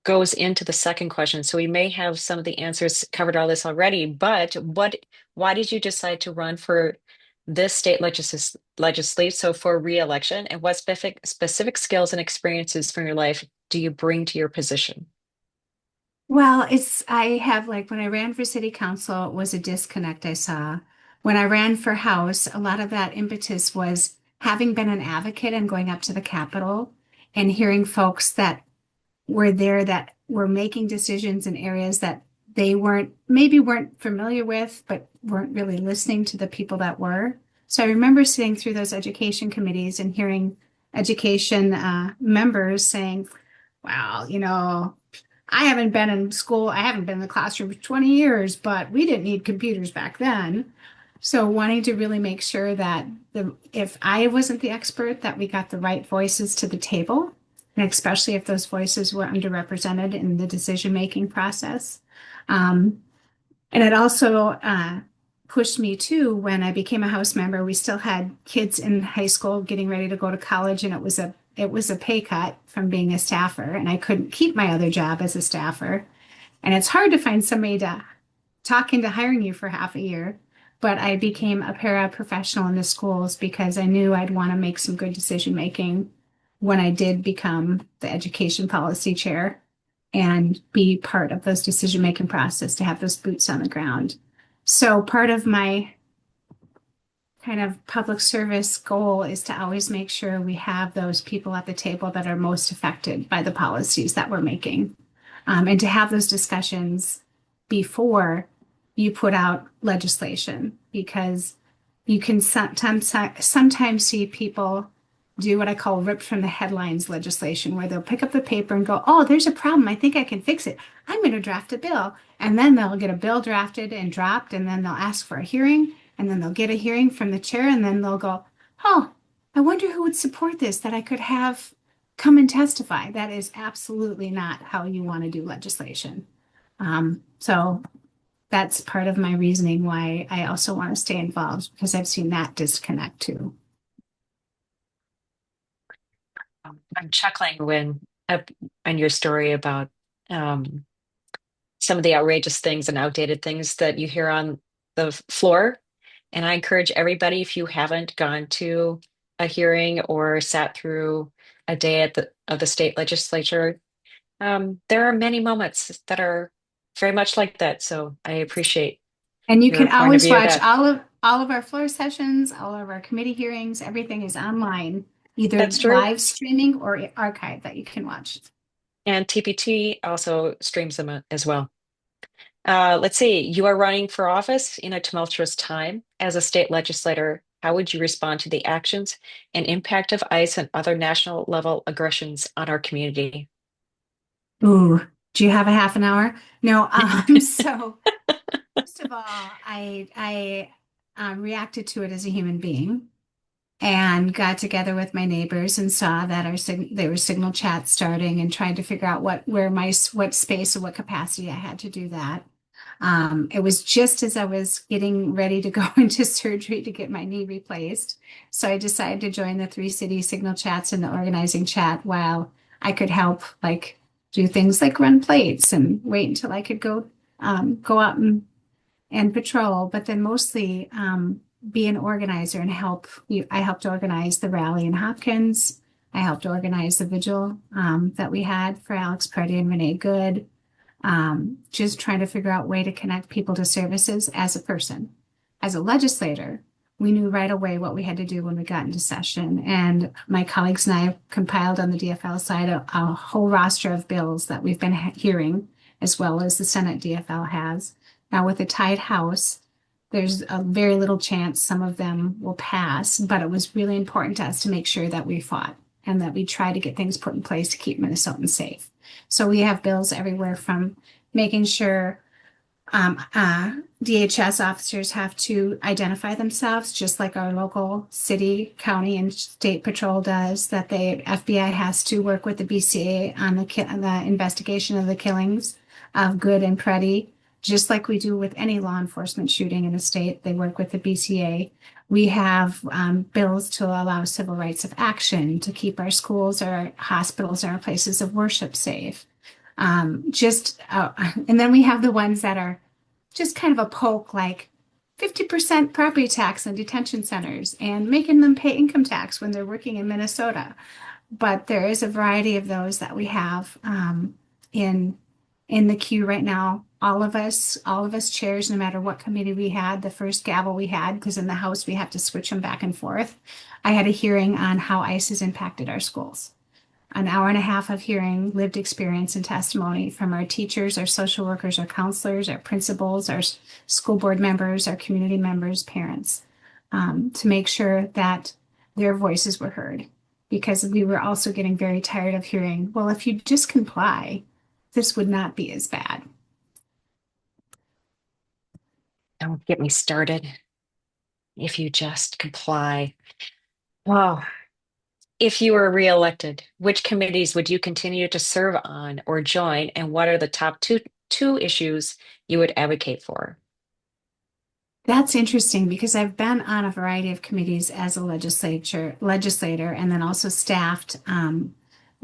goes into the second question. So we may have some of the answers covered all this already, but why did you decide to run for this state legislature, so for re-election, and what specific skills and experiences from your life do you bring to your position? Well, I have, like, when I ran for city council, it was a disconnect I saw. When I ran for House, a lot of that impetus was having been an advocate and going up to the Capitol and hearing folks that were there that were making decisions in areas that they weren't familiar with, but weren't really listening to the people that were. So I remember sitting through those education committees and hearing education members saying, well, I haven't been in school, I haven't been in the classroom for 20 years, but we didn't need computers back then. So wanting to really make sure that if I wasn't the expert, that we got the right voices to the table, and especially if those voices were underrepresented in the decision-making process. And it also pushed me too, when I became a House member, we still had kids in high school getting ready to go to college, and it was a pay cut from being a staffer, and I couldn't keep my other job as a staffer. And it's hard to find somebody to talk into hiring you for half a year. But I became a paraprofessional in the schools because I knew I'd want to make some good decision making when I did become the education policy chair and be part of those decision making process, to have those boots on the ground. So part of my kind of public service goal is to always make sure we have those people at the table that are most affected by the policies that we're making, and to have those discussions before you put out legislation, because you can sometimes see people do what I call ripped from the headlines legislation, where they'll pick up the paper and go, oh, there's a problem. I think I can fix it. I'm going to draft a bill. And then they'll get a bill drafted and dropped, and then they'll ask for a hearing, and then they'll get a hearing from the chair, and then they'll go, oh, I wonder who would support this that I could have come and testify. That is absolutely not how you want to do legislation. So that's part of my reasoning why I also want to stay involved, because I've seen that disconnect too. I'm chuckling when on your story about some of the outrageous things and outdated things that you hear on the floor. And I encourage everybody, if you haven't gone to a hearing or sat through a day at the state legislature, there are many moments that are very much like that. So I appreciate And you your can point of always view watch that all of our floor sessions, all of our committee hearings. Everything is online, either that's true. live streaming or archive that you can watch. And TPT also streams them as well. Let's see, you are running for office in a tumultuous time. As a state legislator, how would you respond to the actions and impact of ICE and other national level aggressions on our community? Ooh, do you have a half an hour? No, so first of all, I reacted to it as a human being and got together with my neighbors and saw that there were signal chats starting, and tried to figure out what space or what capacity I had to do that. It was just as I was getting ready to go into surgery to get my knee replaced. So I decided to join the Three City Signal Chats and the organizing chat while I could help, like, do things like run plates and wait until I could go out and patrol, but then mostly be an organizer and help. I helped organize the rally in Hopkins. I helped organize the vigil that we had for Alex Purdy and Renee Good. Just trying to figure out a way to connect people to services as a person. As a legislator, we knew right away what we had to do when we got into session. And my colleagues and I have compiled on the DFL side a whole roster of bills that we've been hearing, as well as the Senate DFL has. Now, with a tied House, there's a very little chance some of them will pass, but it was really important to us to make sure that we fought and that we try to get things put in place to keep Minnesotans safe. So we have bills everywhere from making sure DHS officers have to identify themselves, just like our local city, county, and state patrol does, that the FBI has to work with the BCA on the investigation of the killings of Good and Preddy, just like we do with any law enforcement shooting in the state. They work with the BCA. We have bills to allow civil rights of action to keep our schools, our hospitals, our places of worship safe. And then we have the ones that are just kind of a poke, like 50% property tax on detention centers and making them pay income tax when they're working in Minnesota. But there is a variety of those that we have in the queue right now. All of us chairs, no matter what committee we had, the first gavel we had, because in the House we have to switch them back and forth. I had a hearing on how ICE has impacted our schools. An hour and a half of hearing lived experience and testimony from our teachers, our social workers, our counselors, our principals, our school board members, our community members, parents, to make sure that their voices were heard. Because we were also getting very tired of hearing, well, if you just comply, this would not be as bad. Don't get me started. If you just comply. Wow. If you were reelected, which committees would you continue to serve on or join, and what are the top two issues you would advocate for? That's interesting, because I've been on a variety of committees as a legislator, and then also staffed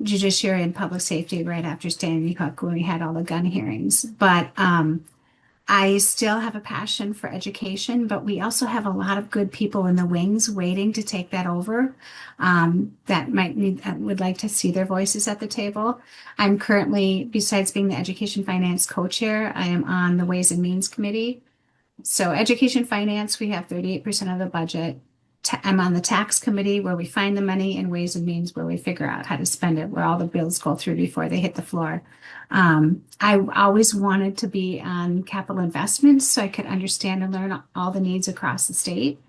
judiciary and public safety right after Sandy Hook when we had all the gun hearings. But I still have a passion for education, but we also have a lot of good people in the wings waiting to take that over, that would like to see their voices at the table. I'm currently, besides being the Education Finance co-chair, I am on the Ways and Means Committee. So Education Finance, we have 38% of the budget. I'm on the tax committee where we find the money, and Ways and Means where we figure out how to spend it, where all the bills go through before they hit the floor. I always wanted to be on capital investments so I could understand and learn all the needs across the state.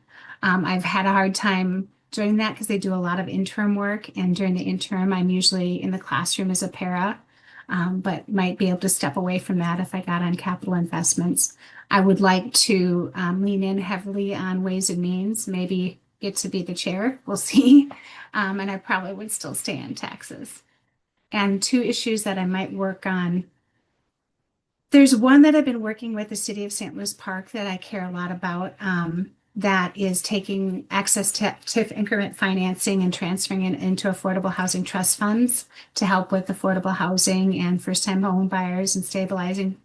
I've had a hard time during that because they do a lot of interim work. And during the interim, I'm usually in the classroom as a para, but might be able to step away from that if I got on capital investments. I would like to lean in heavily on Ways and Means, maybe get to be the chair. We'll see. And I probably would still stay in taxes. And two issues that I might work on. There's one that I've been working with the city of St. Louis Park that I care a lot about. That is taking access to TIF increment financing and transferring it into affordable housing trust funds to help with affordable housing and first-time home buyers and stabilizing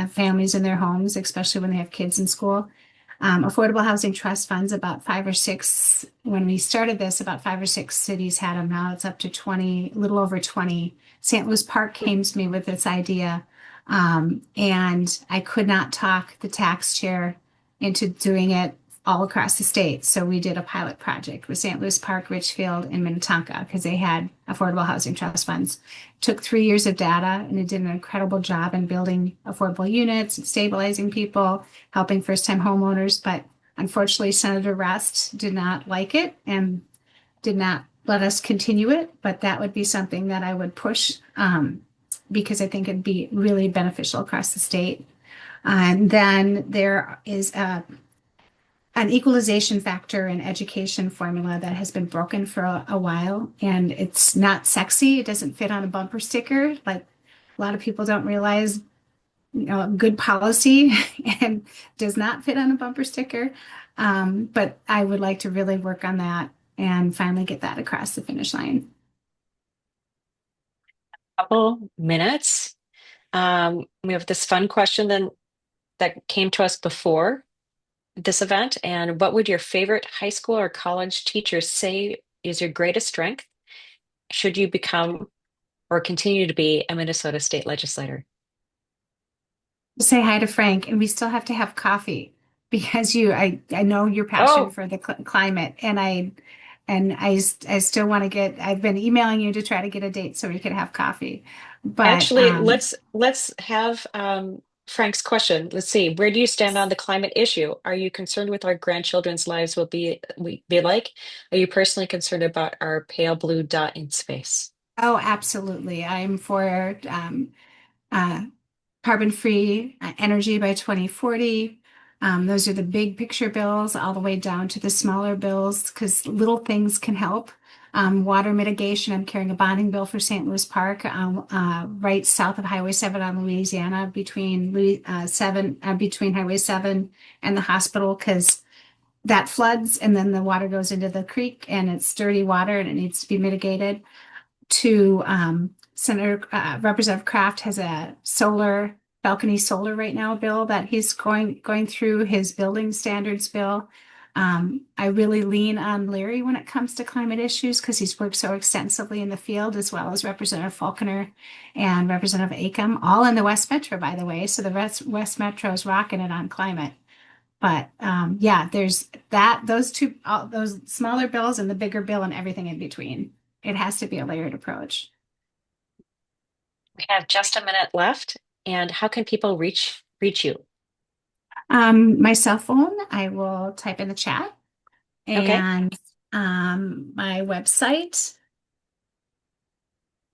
families in their homes, especially when they have kids in school. Affordable housing trust funds, about 5 or 6, when we started this, about 5 or 6 cities had them. Now it's up to 20, a little over 20. St. Louis Park came to me with this idea, and I could not talk the tax chair into doing it all across the state. So we did a pilot project with St. Louis Park, Richfield, and Minnetonka because they had affordable housing trust funds. Took 3 years of data, and it did an incredible job in building affordable units and stabilizing people, helping first-time homeowners. But unfortunately, Senator Rest did not like it and did not let us continue it. But that would be something that I would push because I think it'd be really beneficial across the state. And then there is an equalization factor and education formula that has been broken for a while, and it's not sexy. It doesn't fit on a bumper sticker. Like a lot of people don't realize, good policy and does not fit on a bumper sticker. But I would like to really work on that and finally get that across the finish line. Couple minutes. We have this fun question then that came to us before this event. And what would your favorite high school or college teacher say is your greatest strength? Should you become or continue to be a Minnesota state legislator? Say hi to Frank, and we still have to have coffee because I know your passion Oh, for the climate, and I still want to get. I've been emailing you to try to get a date so we could have coffee, but actually, let's have Frank's question. Let's see. Where do you stand on the climate issue? Are you concerned with our grandchildren's lives will be like? Are you personally concerned about our pale blue dot in space? oh, absolutely, I'm for uh, carbon-free energy by 2040. Those are the big picture bills, all the way down to the smaller bills, because little things can help. Water mitigation, I'm carrying a bonding bill for St. Louis Park, right south of Highway 7 on Louisiana, between Highway 7 and the hospital, because that floods and then the water goes into the creek and it's dirty water and it needs to be mitigated. To Senator Representative Kraft has a balcony solar right now bill that he's going through his building standards bill. I really lean on Larry when it comes to climate issues because he's worked so extensively in the field, as well as Representative Faulconer and Representative Acom, all in the West Metro, by the way. So the West Metro is rocking it on climate. But yeah, there's those two, all those smaller bills and the bigger bill and everything in between. It has to be a layered approach. We have just a minute left. And how can people reach you? My cell phone, I will type in the chat, Okay. and my website.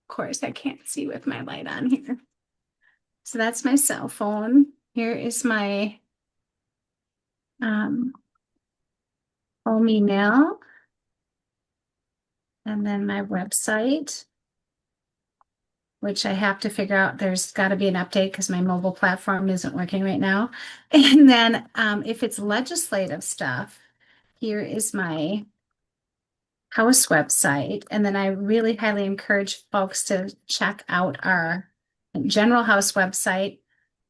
Of course, I can't see with my light on here. So that's my cell phone. Here is my home email, and then my website, which I have to figure out. There's got to be an update because my mobile platform isn't working right now. And then if it's legislative stuff, here is my House website. And then I really highly encourage folks to check out our General House website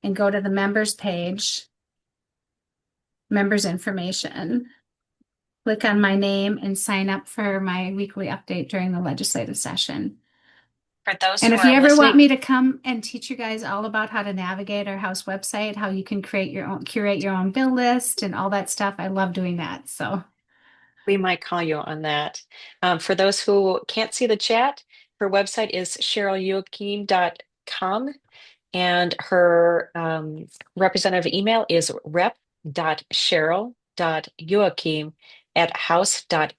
and go to the members page, members information, click on my name and sign up for my weekly update during the legislative session. For those And who if you are ever want listening, me to come and teach you guys all about how to navigate our House website, how you can curate your own bill list and all that stuff, I love doing that. So we might call you on that. For those who can't see the chat, her website is cherylyouakim.com and her representative email is rep.cheryl.youakim at house.mn.gov.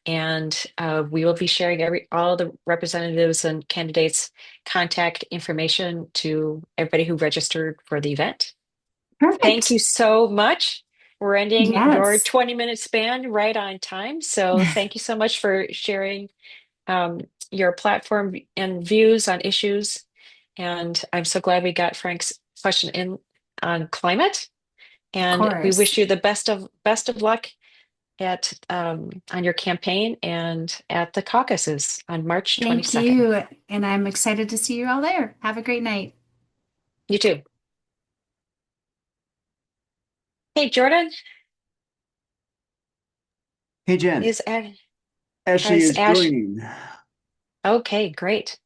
And we will be sharing all the representatives and candidates' contact information to everybody who registered for the event. Thank you Perfect. so much. We're ending your Yes. 20-minute span right on time. So thank you so much for sharing your platform and views on issues. And I'm so glad we got Frank's question in on climate. Of And we course. wish you the best of luck at on your campaign and at the caucuses on March Thank 22nd. you. And I'm excited to see you all there. Have a great night. You too. Hey, Jordan, Hey, Jen. is Ed, Ashley is is Ash? joining. Okay, great.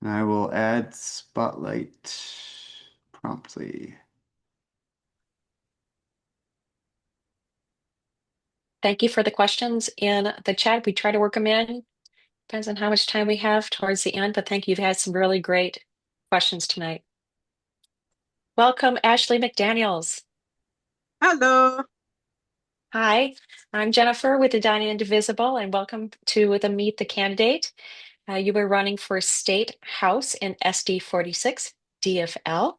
And I will add spotlight promptly. Thank you for the questions in the chat. We try to work them in. Depends on how much time we have towards the end, but thank you. You've had some really great questions tonight. Welcome, Ashley McDaniels. Hello. Hi, I'm Jennifer with Edina Indivisible, and welcome to the Meet the Candidate. You were running for State House in SD 46 DFL.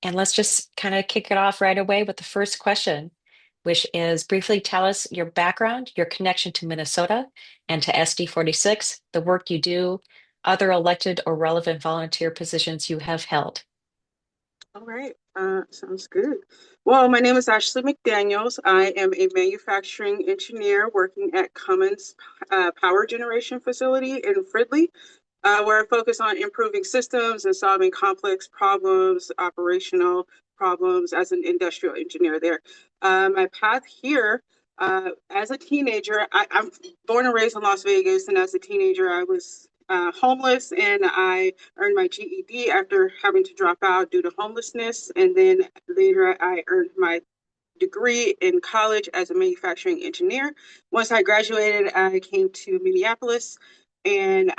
And let's just kind of kick it off right away with the first question, which is briefly tell us your background, your connection to Minnesota and to SD 46, the work you do, other elected or relevant volunteer positions you have held. All right. Sounds good. Well, my name is Ashley McDaniels. I am a manufacturing engineer working at Cummins Power Generation Facility in Fridley, where I focus on improving systems and solving complex problems, operational problems as an industrial engineer there. My path here, as a teenager, I'm born and raised in Las Vegas, and as a teenager, I was homeless, and I earned my GED after having to drop out due to homelessness. And then later, I earned my degree in college as a manufacturing engineer. Once I graduated, I came to Minneapolis and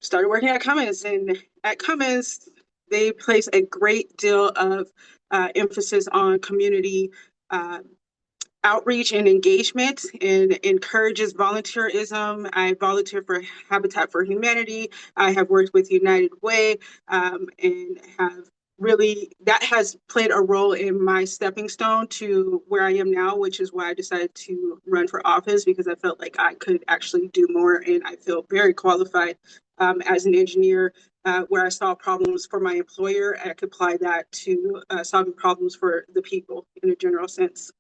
started working at Cummins. And at Cummins, they place a great deal of emphasis on community uh, outreach and engagement and encourages volunteerism. I volunteer for Habitat for Humanity. I have worked with United Way and have really, that has played a role in my stepping stone to where I am now, which is why I decided to run for office because I felt like I could actually do more and I feel very qualified as an engineer. Where I solve problems for my employer, I could apply that to solving problems for the people in a general sense.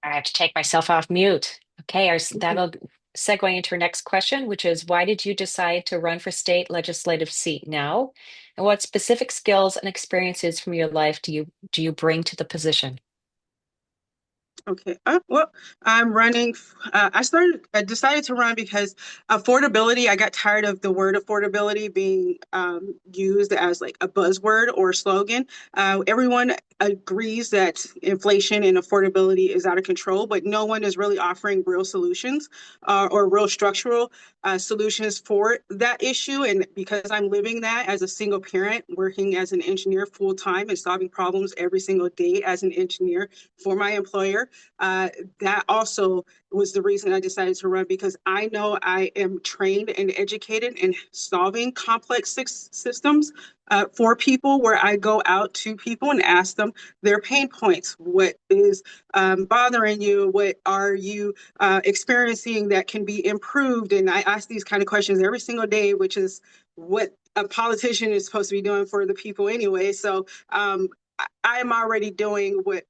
I have to take myself off mute. Okay, that'll segue into our next question, which is why did you decide to run for state legislative seat now? And what specific skills and experiences from your life do you bring to the position? Okay. Well, I'm running. I decided to run because affordability, I got tired of the word affordability being used as like a buzzword or slogan. Everyone agrees that inflation and affordability is out of control, but no one is really offering real solutions or real structural solutions for that issue. And because I'm living that as a single parent, working as an engineer full time and solving problems every single day as an engineer for my employer, that also was the reason I decided to run because I know I am trained and educated in solving complex systems for people where I go out to people and ask them their pain points. What is bothering you? What are you experiencing that can be improved? And I ask these kind of questions every single day, which is what a politician is supposed to be doing for the people anyway. So I am already doing what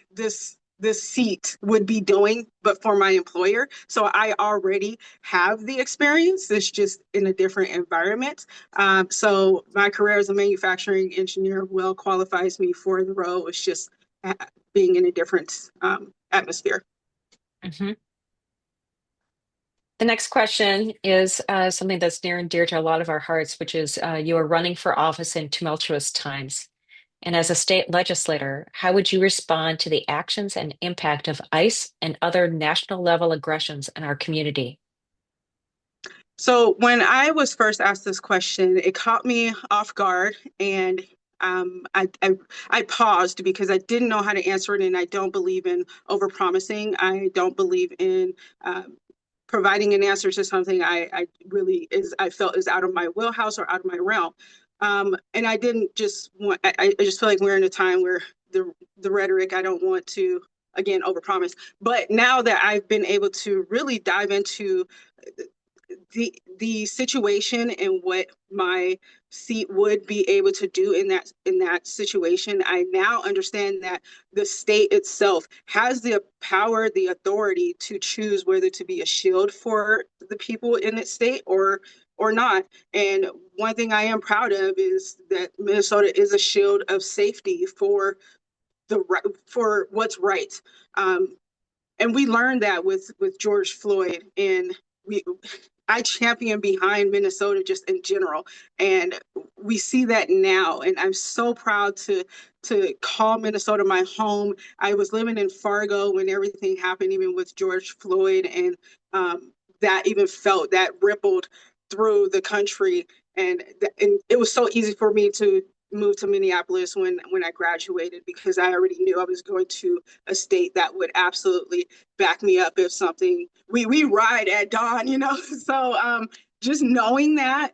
this seat would be doing, but for my employer. So I already have the experience. It's just in a different environment. So my career as a manufacturing engineer well qualifies me for the role. It's just being in a different atmosphere. Mhm. The next question is something that's near and dear to a lot of our hearts, which is you are running for office in tumultuous times. And as a state legislator, how would you respond to the actions and impact of ICE and other national level aggressions in our community? So when I was first asked this question, it caught me off guard, and I paused because I didn't know how to answer it, and I don't believe in overpromising. I don't believe in providing an answer to something I felt is out of my wheelhouse or out of my realm. And I didn't just want. I just feel like we're in a time where the rhetoric. I don't want to again overpromise. But now that I've been able to really dive into the situation and what my seat would be able to do in that situation, I now understand that the state itself has the power, the authority to choose whether to be a shield for the people in its state or not. And one thing I am proud of is that Minnesota is a shield of safety for for what's right. Um, and we learned that with George Floyd, and we I champion behind Minnesota just in general, and we see that now, and I'm so proud to call Minnesota my home. I was living in Fargo when everything happened, even with George Floyd, and that even felt that rippled through the country, and it was so easy for me to move to Minneapolis when I graduated because I already knew I was going to a state that would absolutely back me up if something we ride at dawn, you know. So just knowing that,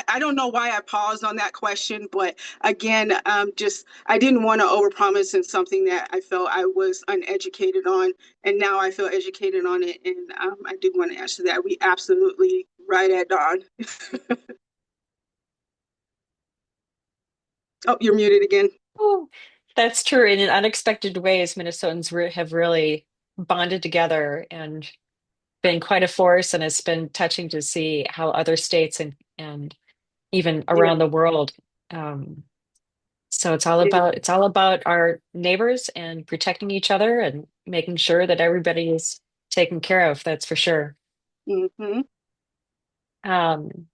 I don't know why I paused on that question, but again, just I didn't want to overpromise in something that I felt I was uneducated on, and now I feel educated on it, and I do want to answer that. We absolutely ride at dawn. Oh, you're muted again. Oh, that's true. In unexpected ways, Minnesotans have really bonded together and been quite a force, and it's been touching to see how other states and even Yeah, around the world. Um, so yeah. it's all about our neighbors and protecting each other and making sure that everybody is taken care of. That's for sure. Hmm. Um,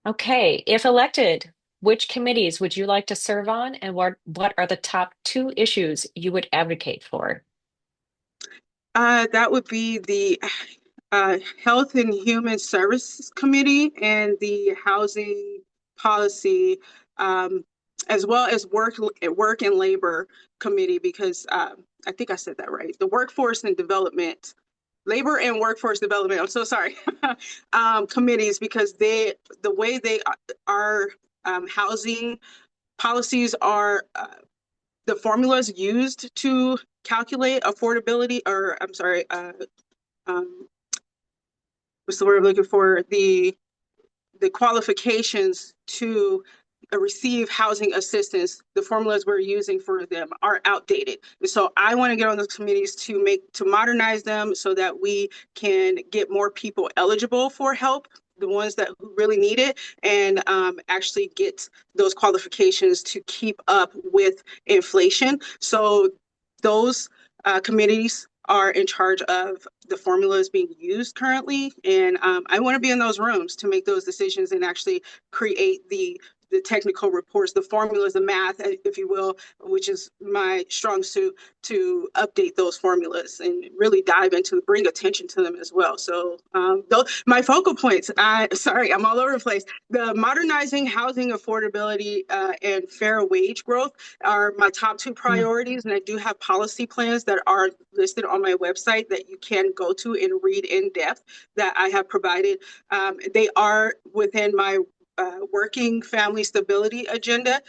okay, if elected, which committees would you like to serve on, and what are the top two issues you would advocate for? That would be the Health and Human Services Committee and the Housing Policy, um, as well as Work and Labor Committee, because I think I said that right. The Workforce and Development, Labor and Workforce Development. I'm so sorry. Committees, because the way they are housing policies are. The formulas used to calculate affordability, or I'm sorry, um, what's the word I'm looking for? The qualifications to receive housing assistance, the formulas we're using for them are outdated. And so I want to get on those committees to modernize them so that we can get more people eligible for help, the ones that really need it, and actually get those qualifications to keep up with inflation. So those committees are in charge of the formulas being used currently. And I want to be in those rooms to make those decisions and actually create the technical reports, the formulas, the math, if you will, which is my strong suit, to update those formulas and really dive into bring attention to them as well. So my focal points, sorry, I'm all over the place. The modernizing housing affordability and fair wage growth are my top two Mm. priorities. And I do have policy plans that are listed on my website that you can go to and read in depth that I have provided. They are within my working family stability agenda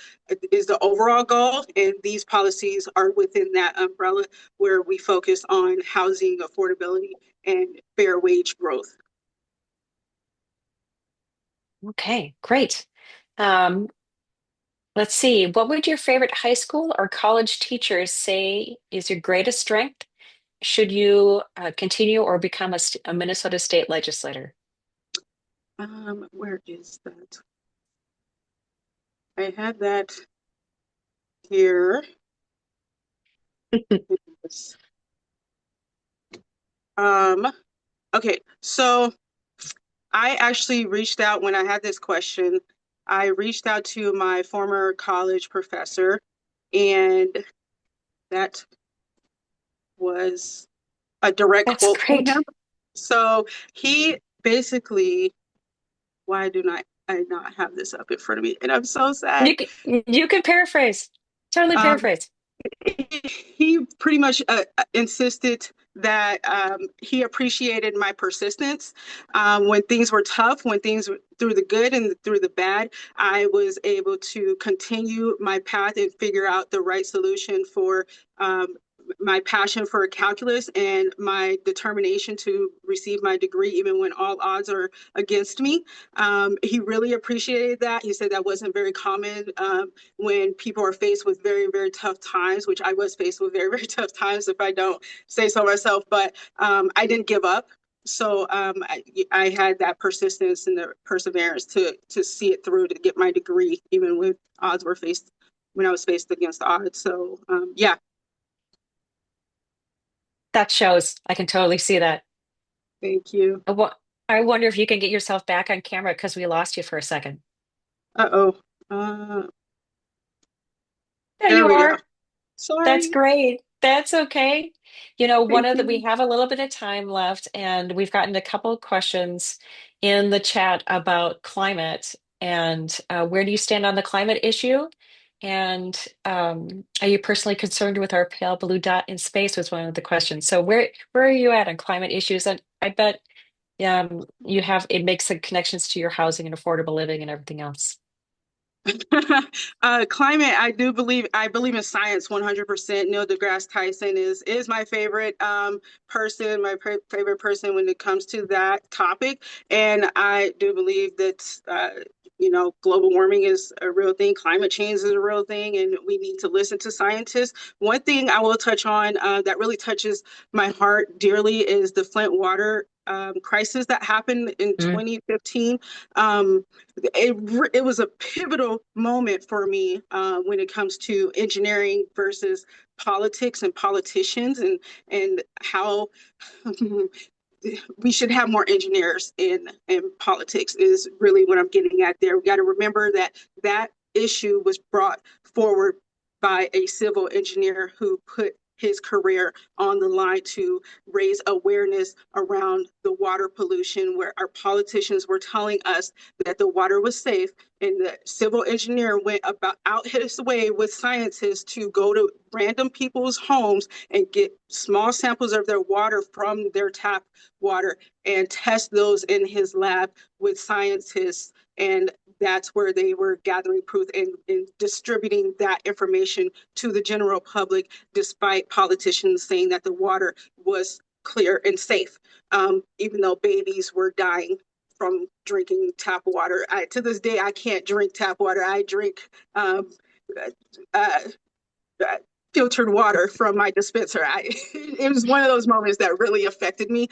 is the overall goal, and these policies are within that umbrella where we focus on housing affordability and fair wage growth. Okay, great. Um, let's see. What would your favorite high school or college teachers say is your greatest strength? Should you continue or become a Minnesota state legislator? Where is that? I had that here. Um, okay, so I actually reached out when I had this question. I reached out to my former college professor, and that was a direct That's quote from him. great. So he basically, why do not I not have this up in front of me, and I'm so sad. You can paraphrase. Totally Um, paraphrase. he pretty much insisted that he appreciated my persistence when things were tough, when things were through the good and through the bad. I was able to continue my path and figure out the right solution for um, my passion for calculus and my determination to receive my degree, even when all odds are against me. He really appreciated that. He said that wasn't very common when people are faced with very, very tough times, which I was faced with very, very tough times, if I don't say so myself. But I didn't give up. So I had that persistence and the perseverance to see it through to get my degree, even when odds were faced, when I was faced against odds. So yeah. That shows. I can totally see that. Thank you. I wonder if you can get yourself back on camera because we lost you for a second. Uh-oh. Uh, There there you we go. are. That's Sorry. great. That's okay. Thank We you. have a little bit of time left, and we've gotten a couple of questions in the chat about climate and where do you stand on the climate issue? And are you personally concerned with our pale blue dot in space was one of the questions. So where are you at on climate issues? And I bet you have it makes some connections to your housing and affordable living and everything else. Climate, I believe in science 100%. Neil deGrasse Tyson is my favorite person, favorite person when it comes to that topic. And I do believe that global warming is a real thing, climate change is a real thing, and we need to listen to scientists. One thing I will touch on that really touches my heart dearly is the Flint water crisis that happened in Mm. 2015. It was a pivotal moment for me when it comes to engineering versus politics and politicians, and how we should have more engineers in politics is really what I'm getting at there. We got to remember that that issue was brought forward by a civil engineer who put his career on the line to raise awareness around the water pollution, where our politicians were telling us that the water was safe, and the civil engineer went about out his way with scientists to go to random people's homes and get small samples of their water from their tap water and test those in his lab with scientists. And that's where they were gathering proof and distributing that information to the general public, despite politicians saying that the water was clear and safe, even though babies were dying from drinking tap water. To this day, I can't drink tap water. I drink uh, filtered water from my dispenser. It was one of those moments that really affected me.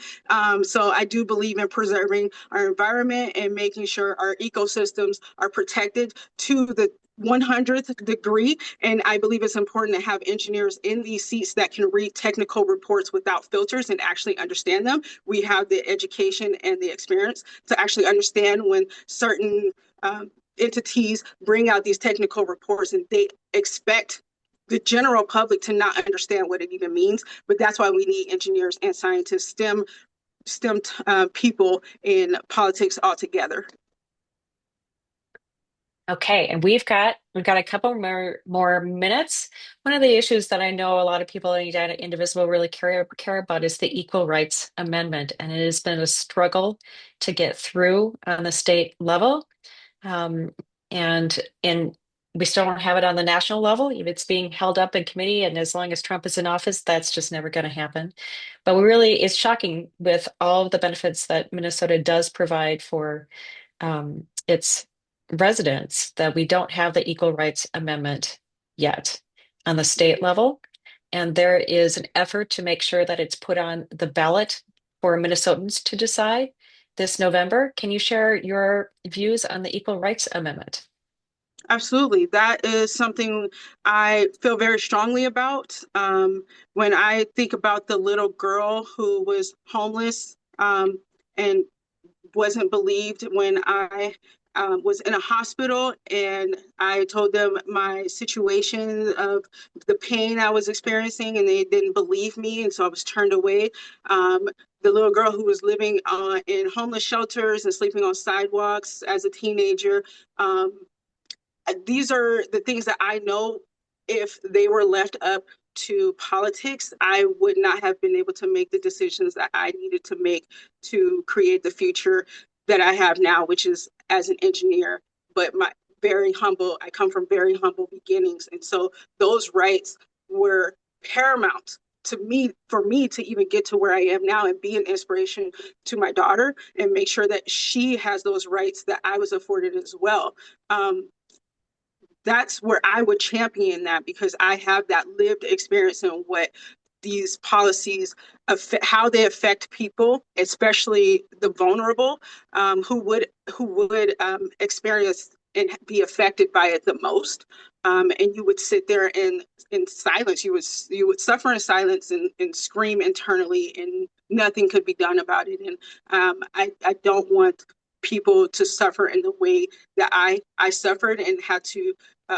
So I do believe in preserving our environment and making sure our ecosystems are protected to the 100th degree. And I believe it's important to have engineers in these seats that can read technical reports without filters and actually understand them. We have the education and the experience to actually understand when certain entities bring out these technical reports and they expect the general public to not understand what it even means. But that's why we need engineers and scientists, STEM people in politics altogether. Okay, and we've got a couple more minutes. One of the issues that I know a lot of people in Edina Indivisible really care about is the Equal Rights Amendment, and it has been a struggle to get through on the state level. Um, and we still don't have it on the national level. It's being held up in committee, and as long as Trump is in office, that's just never going to happen. But it's shocking with all of the benefits that Minnesota does provide for its residents that we don't have the Equal Rights Amendment yet on the state level. And there is an effort to make sure that it's put on the ballot for Minnesotans to decide this November. Can you share your views on the Equal Rights Amendment? Absolutely. That is something I feel very strongly about. When I think about the little girl who was homeless and wasn't believed when I was in a hospital, and I told them my situation of the pain I was experiencing, and they didn't believe me, and so I was turned away. The little girl who was living in homeless shelters and sleeping on sidewalks as a teenager. These are the things that I know if they were left up to politics, I would not have been able to make the decisions that I needed to make to create the future that I have now, which is as an engineer. But I come from very humble beginnings. And so those rights were paramount to me, for me to even get to where I am now and be an inspiration to my daughter and make sure that she has those rights that I was afforded as well. That's where I would champion that, because I have that lived experience in what these policies affect, how they affect people, especially the vulnerable, who would experience and be affected by it the most. And you would sit there in silence. You would suffer in silence and scream internally, and nothing could be done about it. And I don't want people to suffer in the way that I suffered and had to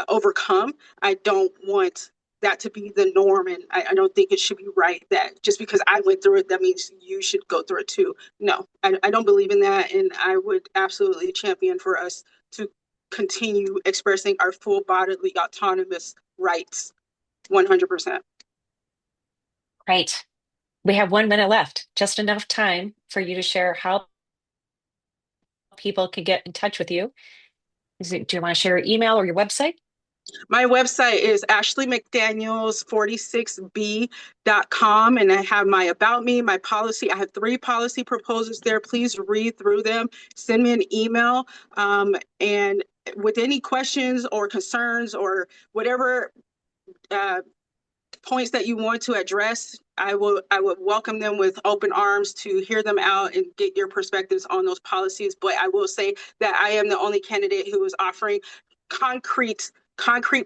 overcome. I don't want that to be the norm, and I don't think it should be right that just because I went through it, that means you should go through it too. No, I don't believe in that, and I would absolutely champion for us to continue expressing our full bodily autonomous rights 100%. Right. We have 1 minute left, just enough time for you to share how people can get in touch with you. Do you want to share your email or your website? My website is ashleymcdaniels46b.com, and I have my about me, my policy. I have 3 policy proposals there. Please read through them. Send me an email. And with any questions or concerns or whatever points that you want to address, I would welcome them with open arms to hear them out and get your perspectives on those policies. But I will say that I am the only candidate who is offering concrete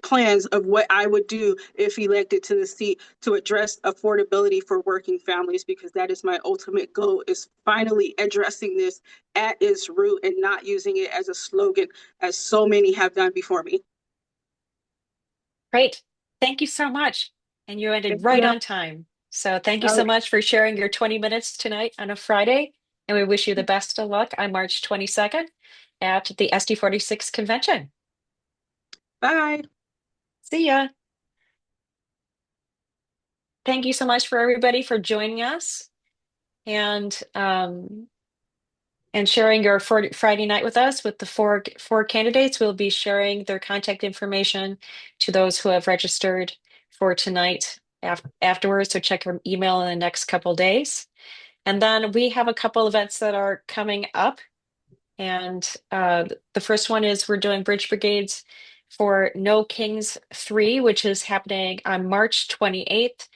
plans of what I would do if elected to the seat to address affordability for working families, because that is my ultimate goal, is finally addressing this at its root and not using it as a slogan as so many have done before me. Great. Thank you so much. And you ended Thank right you. on time. So thank you All so right. much for sharing your 20 minutes tonight on a Friday. And we wish you the best of luck on March 22nd at the SD46 convention. Bye. See ya. Thank you so much for everybody for joining us and sharing your Friday night with us with the four candidates. We'll be sharing their contact information to those who have registered for tonight afterwards. So check your email in the next couple days. And then we have a couple events that are coming up. And the first one is we're doing Bridge Brigades for No Kings 3, which is happening on March 28th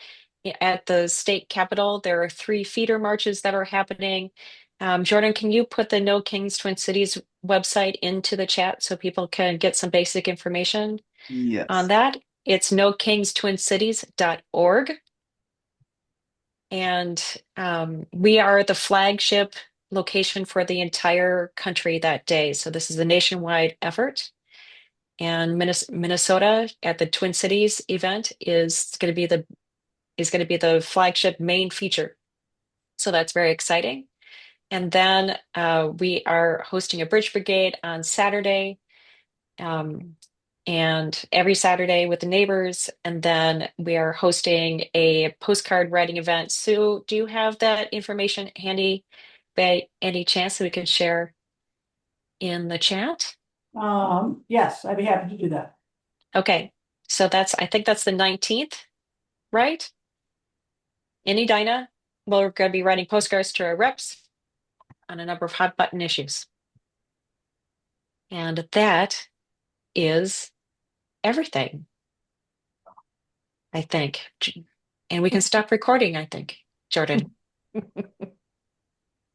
at the state capitol. There are 3 feeder marches that are happening. Jordan, can you put the No Kings Twin Cities website into the chat so people can get some basic information on Yes. that? It's nokingstwincities.org. And we are the flagship location for the entire country that day. So this is a nationwide effort. And Minnesota at the Twin Cities event is going to be the flagship main feature. So that's very exciting. And then we are hosting a Bridge Brigade on Saturday, and every Saturday with the neighbors. And then we are hosting a postcard writing event. Sue, do you have that information handy by any chance that we can share in the chat? Yes, I'd be happy to do that. Okay, so I think that's the 19th, right? In Edina, we're going to be writing postcards to our reps on a number of hot button issues. And that is everything, I think. And we can stop recording, I think, Jordan.